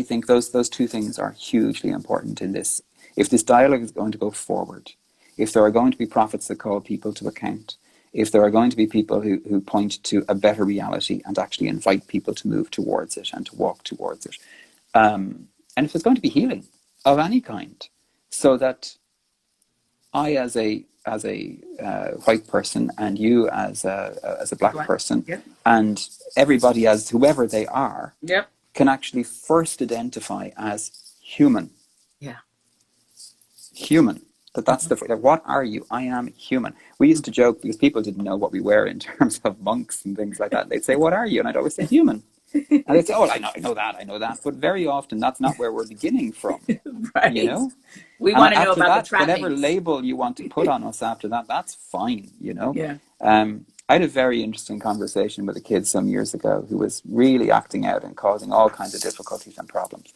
S2: think those two things are hugely important in this. If this dialogue is going to go forward, if there are going to be prophets that call people to account, if there are going to be people who point to a better reality and actually invite people to move towards it and to walk towards it, and if there's going to be healing of any kind, so that I, as a white person, and you as a black person,
S1: Yep.
S2: and everybody as whoever they are,
S1: Yep.
S2: can actually first identify as human.
S1: Yeah.
S2: Human. That's the, what are you? I am human. We used to joke, because people didn't know what we were in terms of monks and things like that. They'd say, what are you? And I'd always say, human. And they'd say, oh, I know that. But very often that's not where we're beginning from,
S1: Right.
S2: you know?
S1: We
S2: And
S1: want to know
S2: after
S1: about
S2: that,
S1: the trappings.
S2: whatever label you want to put on us after that, that's fine, you know?
S1: Yeah.
S2: I had a very interesting conversation with a kid some years ago who was really acting out and causing all kinds of difficulties and problems.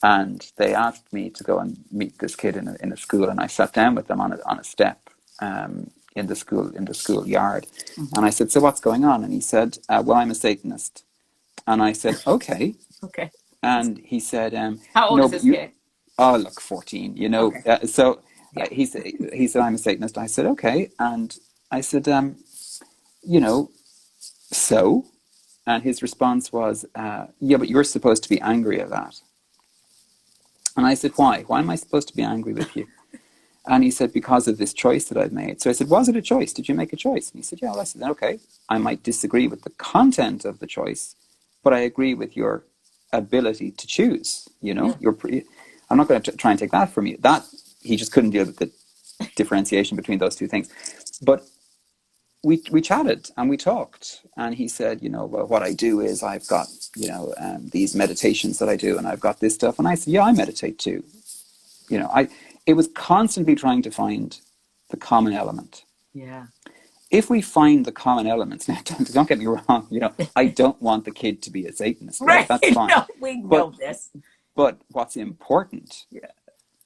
S2: And they asked me to go and meet this kid in a school, and I sat down with them on a step in the school yard.
S1: Mm-hmm.
S2: And I said, so what's going on? And he said, well, I'm a Satanist. And I said, okay.
S1: Okay.
S2: And he said,
S1: How old
S2: no,
S1: is this kid?
S2: Oh, look, 14, you know.
S1: Okay.
S2: He said, I'm a Satanist. I said, okay. And I said, you know, so? And his response was, yeah, but you're supposed to be angry at that. And I said, why? Why am I supposed to be angry with you? And he said, because of this choice that I've made. So I said, was it a choice? Did you make a choice? And he said, yeah. Well, I said, okay, I might disagree with the content of the choice, but I agree with your ability to choose. You know, I'm not going to try and take that from you. That, he just couldn't deal with the differentiation between those two things. But we chatted and we talked, and he said, you know, well, what I do is I've got, you know, these meditations that I do, and I've got this stuff. And I said, yeah, I meditate too. You know, it was constantly trying to find the common element.
S1: Yeah.
S2: If we find the common elements, now don't get me wrong, you know, I don't want the kid to be a Satanist.
S1: Right.
S2: That's fine.
S1: No, we know this.
S2: But what's important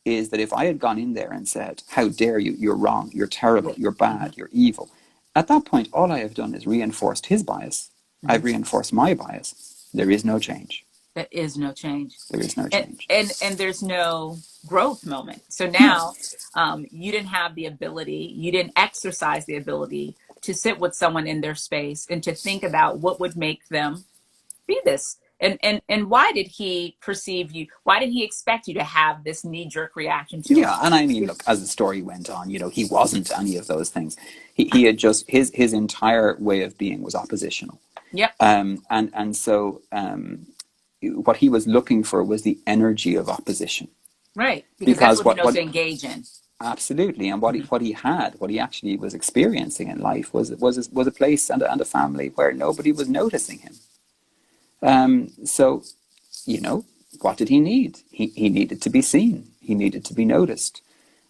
S2: is that if I had gone in there and said, how dare you, you're wrong, you're terrible, you're bad, you're evil. At that point, all I have done is reinforced his bias. Mm-hmm. I've reinforced my bias. There is no change.
S1: There is no change.
S2: There is no change.
S1: And there's no growth moment. So now you didn't have the ability, you didn't exercise the ability to sit with someone in their space and to think about what would make them be this. And why did he perceive you? Why did he expect you to have this knee-jerk reaction to him?
S2: And I mean, look, as the story went on, you know, he wasn't any of those things. He had just, his entire way of being was oppositional.
S1: Yep.
S2: And so what he was looking for was the energy of opposition.
S1: Right. Because that's what he knows to engage in. Absolutely.
S2: And what he actually was experiencing in life was a place and a family where nobody was noticing him. So, you know, what did he need? He needed to be seen. He needed to be noticed.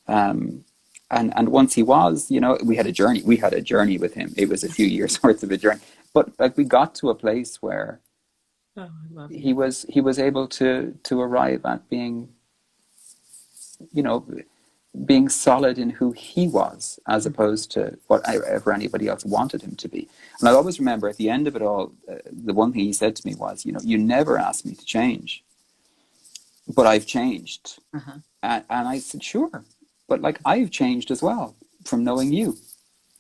S2: And once he was, you know, we had a journey with him. It was a few years worth of a journey, but like we got to a place where he was able to arrive at being, you know, being solid in who he was, as opposed to whatever anybody else wanted him to be. And I always remember at the end of it all, the one thing he said to me was, you know, you never asked me to change, but I've changed. Uh-huh. And I said, sure, but like I've changed as well from knowing you.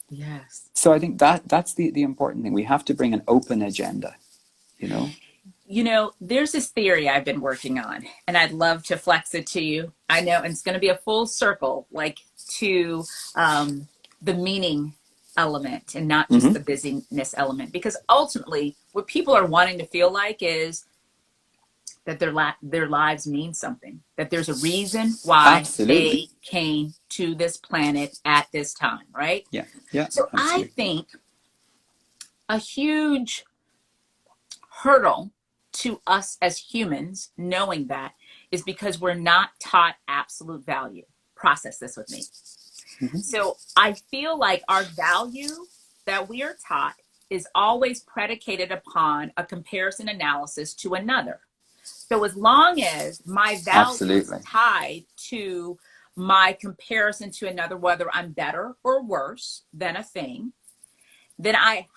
S1: Yes.
S2: So I think that's the important thing. We have to bring an open agenda, you know?
S1: You know, there's this theory I've been working on, and I'd love to flex it to you. I know it's going to be a full circle, like to the meaning element and not just the busyness element. Because ultimately, what people are wanting to feel like is that their lives mean something, that there's a reason why they came to this planet at this time, right?
S2: Yeah.
S1: So absolutely. I think a huge hurdle to us as humans knowing that is because we're not taught absolute value. Process this with me. Mm-hmm. So I feel like our value that we are taught is always predicated upon a comparison analysis to another. So as long as my value is tied to my comparison to another, whether I'm better or worse than a thing, then I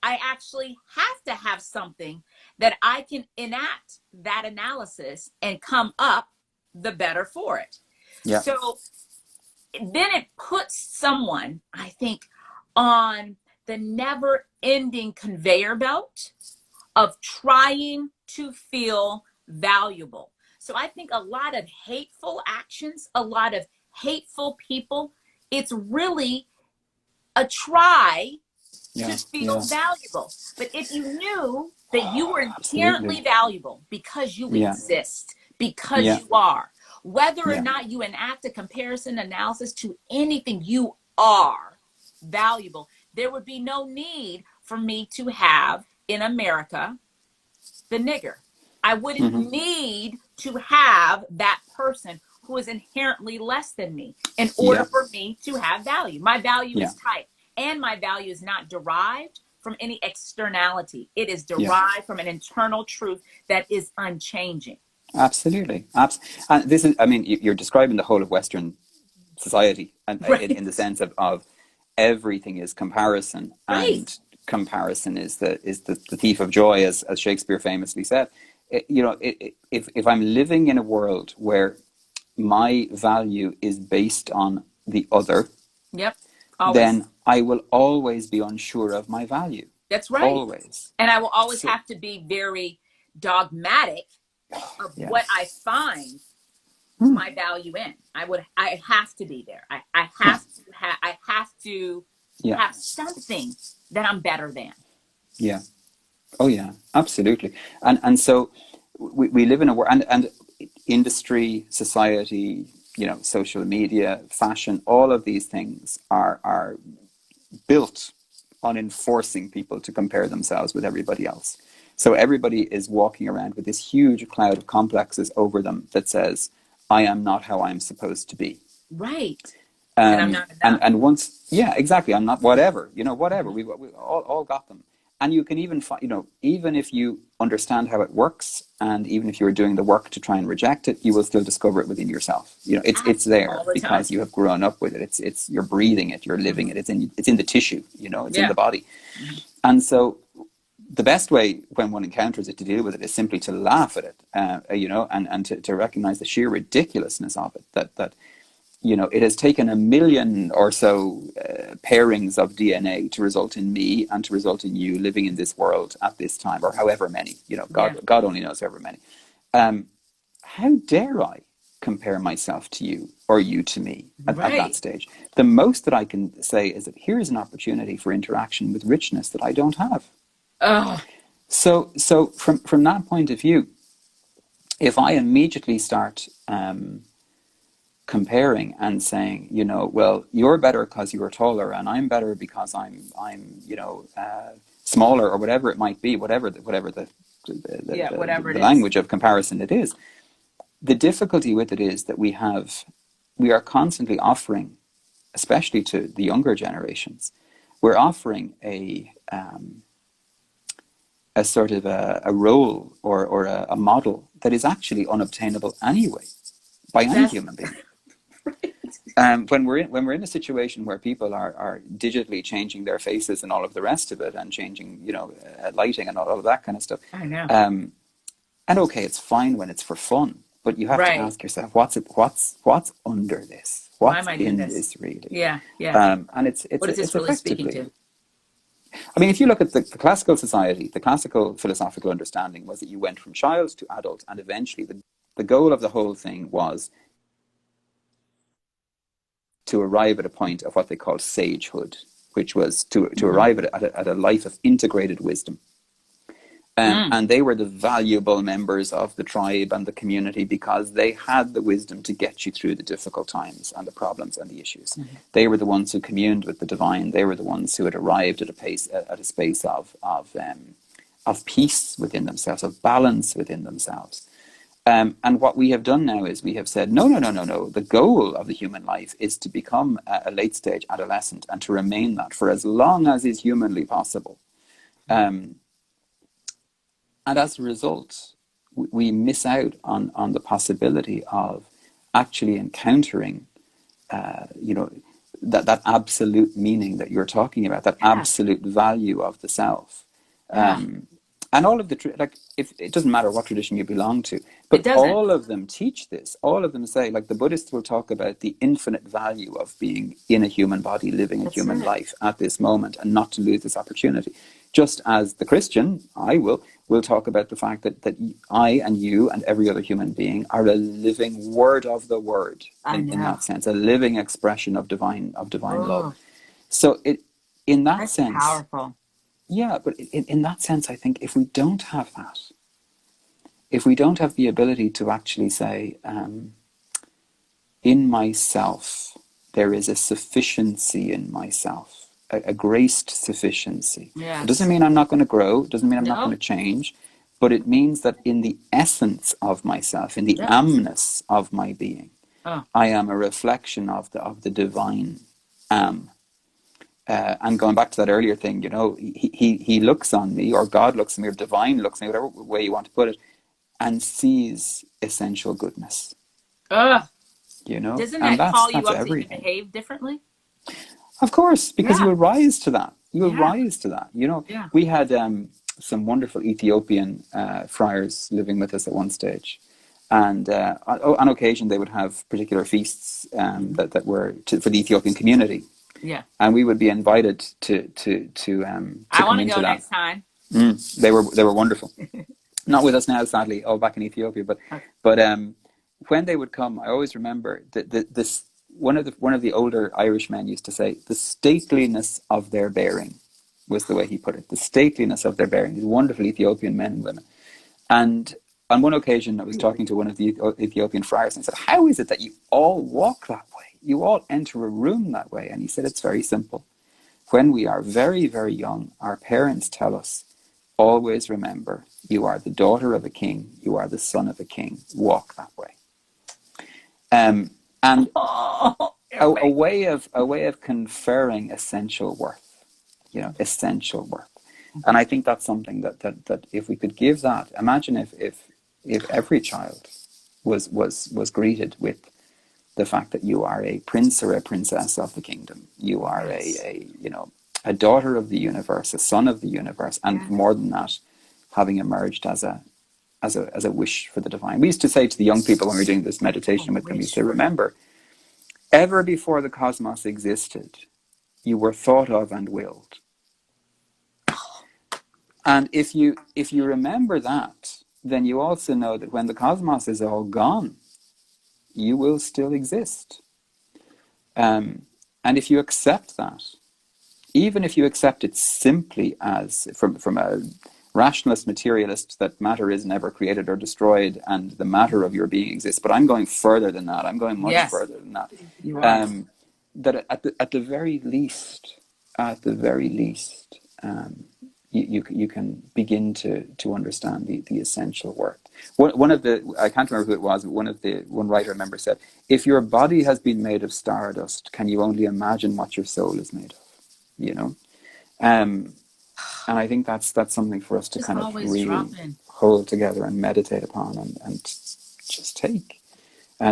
S1: actually have to have something that I can enact that analysis and come up the better for it. Yeah. So then it puts someone, I think, on the never-ending conveyor belt of trying to feel valuable. So I think a lot of hateful actions, a lot of hateful people, it's really a try to feel valuable. But if you knew that you were inherently valuable because you exist, because you are, whether or not you enact a comparison analysis to anything, you are valuable. There would be no need for me to have in America the nigger. I wouldn't need to have that person who is inherently less than me in order for me to have value. My value is tight, and my value is not derived from any externality. It is derived from an internal truth that is unchanging.
S2: Absolutely. And this is, I mean, you're describing the whole of Western society, and in the sense of everything is comparison, and comparison is the thief of joy, as Shakespeare famously said. If I'm living in a world where my value is based on the other, then I will always be unsure of my value.
S1: That's right.
S2: Always.
S1: And I will always have to be very dogmatic of what I find my value in. I have to be there. I have to have something that I'm better than.
S2: Yeah. Oh yeah, absolutely. And so we live in a world, and industry, society, social media, fashion, all of these things are built on enforcing people to compare themselves with everybody else. So everybody is walking around with this huge cloud of complexes over them that says, I am not how I'm supposed to be.
S1: Right. And I'm not enough.
S2: And once, exactly. I'm not whatever, whatever. We all got them. And you can even find, even if you understand how it works, and even if you're doing the work to try and reject it, you will still discover it within yourself. It's there because you have grown up with it. It's you're breathing it, you're living it. It's in the tissue, it's in the body. And so the best way when one encounters it to deal with it is simply to laugh at it, and to recognize the sheer ridiculousness of it. That it has taken 1 million or so pairings of DNA to result in me and to result in you living in this world at this time, or however many. God only knows however many. How dare I compare myself to you or you to me at that stage? The most that I can say is that here is an opportunity for interaction with richness that I don't have. So from that point of view, if I immediately start comparing and saying, well, you're better because you're taller, and I'm better because I'm smaller, or whatever it might be, whatever the language of comparison it is. The difficulty with it is that we are constantly offering, especially to the younger generations, we're offering a sort of a role or a model that is actually unobtainable anyway by any human being. When we're in a situation where people are digitally changing their faces and all of the rest of it, and changing lighting and all of that kind of stuff,
S1: I know.
S2: And okay, it's fine when it's for fun, but you have to ask yourself, what's under this? What's in this really?
S1: Yeah.
S2: And it's
S1: what is this really speaking to?
S2: I mean, if you look at the classical society, the classical philosophical understanding was that you went from child to adult, and eventually the goal of the whole thing was to arrive at a point of what they called sagehood, which was to arrive at a life of integrated wisdom. And they were the valuable members of the tribe and the community because they had the wisdom to get you through the difficult times and the problems and the issues. They were the ones who communed with the divine. They were the ones who had arrived at a space of peace within themselves, of balance within themselves. And what we have done now is we have said, no. The goal of the human life is to become a late-stage adolescent and to remain that for as long as is humanly possible. And as a result, we miss out on the possibility of actually encountering, that absolute meaning that you're talking about, that absolute value of the self. And all of the like, if it doesn't matter what tradition you belong to,
S1: It
S2: but
S1: doesn't.
S2: all of them teach this. All of them say, like, the Buddhists will talk about the infinite value of being in a human body, living a
S1: That's
S2: human
S1: it.
S2: life at this moment, and not to lose this opportunity. Just as the Christian, I will talk about the fact that I and you and every other human being are a living word of the word,
S1: I
S2: in
S1: know.
S2: that sense, a living expression of divine love.
S1: Oh,
S2: So it, in that
S1: that's
S2: sense,
S1: powerful.
S2: yeah, but in that sense, I think if we don't have that, if we don't have the ability to actually say, in myself, there is a sufficiency in myself, a graced sufficiency. It doesn't
S1: Yes.
S2: mean I'm not going to grow, it doesn't mean I'm not going
S1: No.
S2: to change, but it means that in the essence of myself, in the
S1: Yep.
S2: amness of my being,
S1: Oh,
S2: I am a reflection of the divine am. And going back to that earlier thing, he looks on me, or God looks on me, or divine looks on me, whatever way you want to put it, and sees essential goodness,
S1: ugh. Doesn't
S2: and
S1: that call you
S2: that's
S1: up to even
S2: everything.
S1: behave differently?
S2: Of course, because you
S1: Yeah.
S2: will rise to that. You will
S1: Yeah.
S2: rise to that.
S1: Yeah.
S2: We had some wonderful Ethiopian friars living with us at one stage. And on occasion, they would have particular feasts
S1: Mhm.
S2: that were for the Ethiopian community.
S1: Yeah.
S2: And we would be invited to
S1: I
S2: come
S1: want to
S2: into
S1: go
S2: that.
S1: next time.
S2: They were wonderful. Not with us now, sadly, back in Ethiopia.
S1: Okay.
S2: But when they would come, I always remember that this one of the older Irish men used to say, the stateliness of their bearing was the way he put it. The stateliness of their bearing. These wonderful Ethiopian men and women. And on one occasion, I was talking to one of the Ethiopian friars, and I said, "How is it that you all walk that way? You all enter a room that way?" And he said, "It's very simple. When we are very, very young, our parents tell us, always remember, you are the daughter of a king, you are the son of a king, walk that way." And
S1: Oh,
S2: a way of conferring essential worth, essential worth. And I think that's something that if we could give that, imagine if every child was greeted with the fact that you are a prince or a princess of the kingdom. You are
S1: yes.
S2: a daughter of the universe, a son of the universe, and
S1: Yeah.
S2: more than that, having emerged as a wish for the divine. We used to say to the young people when we were doing this
S1: A
S2: meditation with them, we used
S1: wish
S2: to
S1: for.
S2: remember, ever before the cosmos existed, you were thought of and willed. And if you remember that, then you also know that when the cosmos is all gone, you will still exist. And if you accept that, even if you accept it simply as from a rationalist materialist that matter is never created or destroyed and the matter of your being exists, but I'm going further than that. I'm going much
S1: Yes,
S2: further than that.
S1: you are.
S2: That at the very least, you can begin to understand the essential worth. One of the, I can't remember who it was, but one writer I remember said, if your body has been made of stardust, can you only imagine what your soul is made of? You know, um, and I think that's something for us to
S1: Just
S2: kind of
S1: always
S2: really
S1: dropping.
S2: hold together and meditate upon and just take.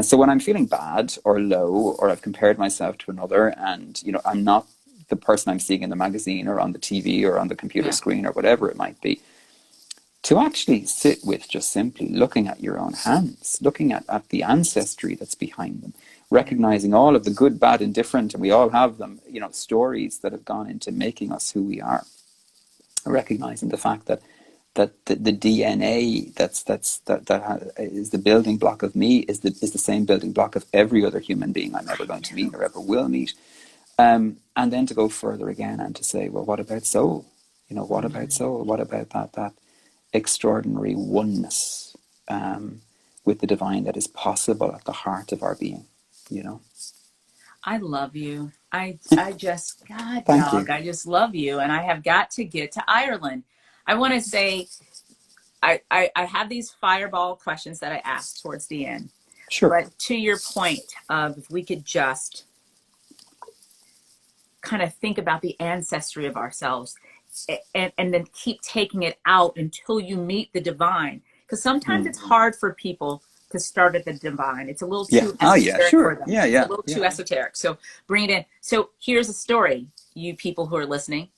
S2: So when I'm feeling bad or low, or I've compared myself to another, and I'm not the person I'm seeing in the magazine or on the TV or on the computer
S1: Yeah.
S2: screen or whatever it might be, to actually sit with just simply looking at your own hands, looking at the ancestry that's behind them,
S1: Yeah.
S2: recognizing all of the good, bad, and different, and we all have them, stories that have gone into making us who we are, recognizing the fact that the DNA that is the building block of me is the same building block of every other human being I'm ever going to meet or ever will meet. And then to go further again and to say, well, what about soul? What about soul? What about that extraordinary oneness with the divine that is possible at the heart of our being?
S1: I love you. I just, God,
S2: Thank
S1: dog,
S2: you.
S1: I just love you. And I have got to get to Ireland. I want to say, I have these fireball questions that I asked towards the end.
S2: Sure.
S1: But to your point of if we could just kind of think about the ancestry of ourselves and then keep taking it out until you meet the divine. Because sometimes it's hard for people to start at the divine. It's a little
S2: Yeah.
S1: too
S2: Oh, yeah.
S1: esoteric for
S2: Sure.
S1: them.
S2: Yeah.
S1: It's a
S2: Yeah.
S1: little
S2: Yeah.
S1: too esoteric. So bring it in. So here's a story, you people who are listening.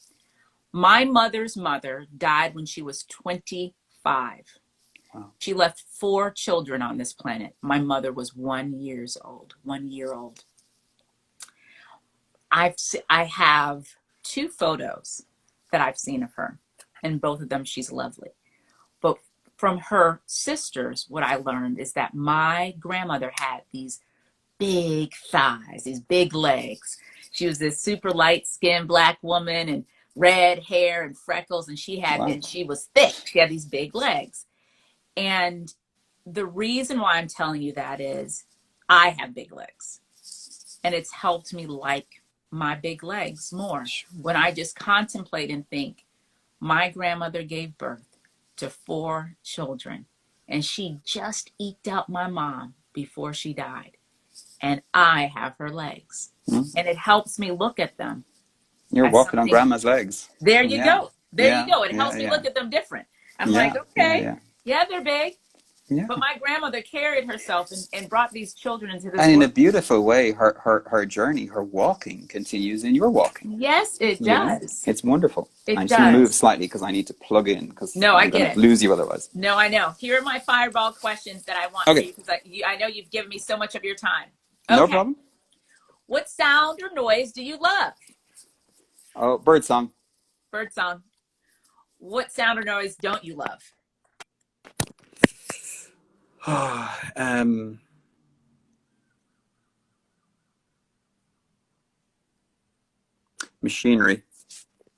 S1: My mother's mother died when she was 25.
S2: Wow.
S1: She left 4 children on this planet. My mother was 1 year old. 1 year old. I have 2 photos that I've seen of her, and both of them she's lovely. But from her sisters, what I learned is that my grandmother had these big thighs, these big legs. She was this super light-skinned black woman and red hair and freckles, and
S2: Wow.
S1: she was thick. She had these big legs. And the reason why I'm telling you that is I have big legs, and it's helped me like my big legs more when I just contemplate and think my grandmother gave birth to 4 children, and she just eked out my mom before she died, and I have her legs, and it helps me look at them
S2: You're
S1: as
S2: walking on
S1: something.
S2: grandma's legs.
S1: There you
S2: Yeah.
S1: go. There you
S2: Yeah.
S1: go. It
S2: Yeah.
S1: helps me
S2: Yeah.
S1: look at them different. I'm like,
S2: Yeah. Yeah.
S1: okay,
S2: Yeah.
S1: yeah, they're big.
S2: Yeah.
S1: But my grandmother carried herself and brought these children into this
S2: And in a
S1: world.
S2: beautiful way, her journey, her walking continues in your walking.
S1: Yes, it
S2: You know,
S1: does.
S2: it's wonderful.
S1: It
S2: I'm just going to move
S1: does.
S2: slightly because I need to plug in because
S1: No, I
S2: I'm going
S1: get
S2: to
S1: it.
S2: lose you otherwise.
S1: No, I know. Here are my fireball questions that I want for
S2: Okay.
S1: you because I know you've given me so much of your time.
S2: No
S1: Okay.
S2: problem.
S1: What sound or noise do you love?
S2: Oh, bird song.
S1: Bird song. What sound or noise don't you love?
S2: Machinery.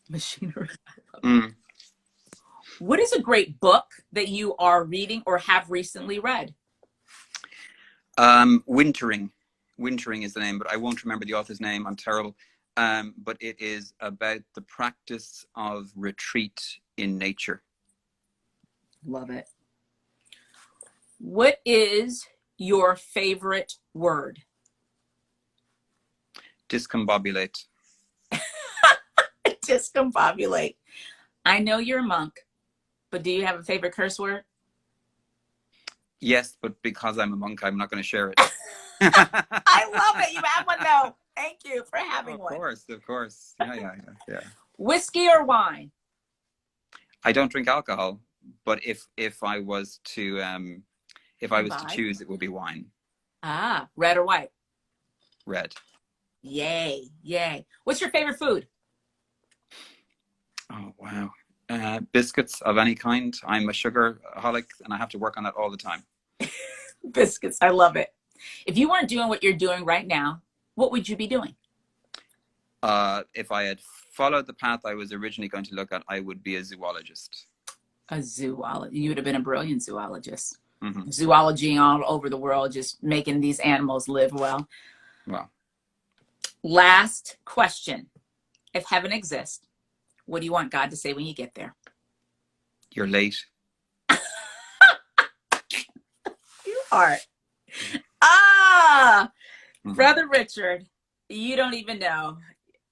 S1: Machinery.
S2: Mm.
S1: What is a great book that you are reading or have recently read?
S2: Wintering. Wintering is the name, but I won't remember the author's name. I'm terrible. But it is about the practice of retreat in nature.
S1: Love it. What is your favorite word?
S2: Discombobulate.
S1: Discombobulate. I know you're a monk, but do you have a favorite curse word?
S2: Yes, but because I'm a monk, I'm not going to share it.
S1: I love it. You have one though. Thank you for having one.
S2: Of course. Yeah.
S1: Whiskey or wine?
S2: I don't drink alcohol, but if I was to choose, it would be wine.
S1: Ah, red or white?
S2: Red.
S1: Yay, yay. What's your favorite food?
S2: Oh wow. Biscuits of any kind. I'm a sugaraholic and I have to work on that all the time.
S1: Biscuits. I love it. If you weren't doing what you're doing right now, what would you be doing?
S2: If I had followed the path I was originally going to look at, I would be a zoologist.
S1: A zoologist. You would have been a brilliant zoologist.
S2: Mm-hmm.
S1: Zoology all over the world, just making these animals live well.
S2: Well.
S1: Last question. If heaven exists, what do you want God to say when you get there?
S2: You're late.
S1: You are. Ah,
S2: Mm-hmm.
S1: Brother Richard, you don't even know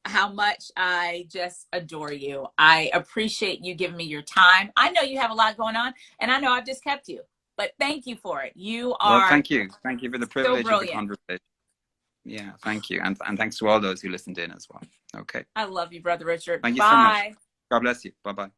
S1: how much I just adore you. I appreciate you giving me your time. I know you have a lot going on, and I know I've just kept you, but thank you for it. You are.
S2: Well, thank you. Thank you for the privilege
S1: so
S2: of the conversation. Yeah, thank you. And thanks to all those who listened in as well. Okay.
S1: I love you, Brother Richard.
S2: Thank you
S1: Bye.
S2: so much. God bless you. Bye-bye.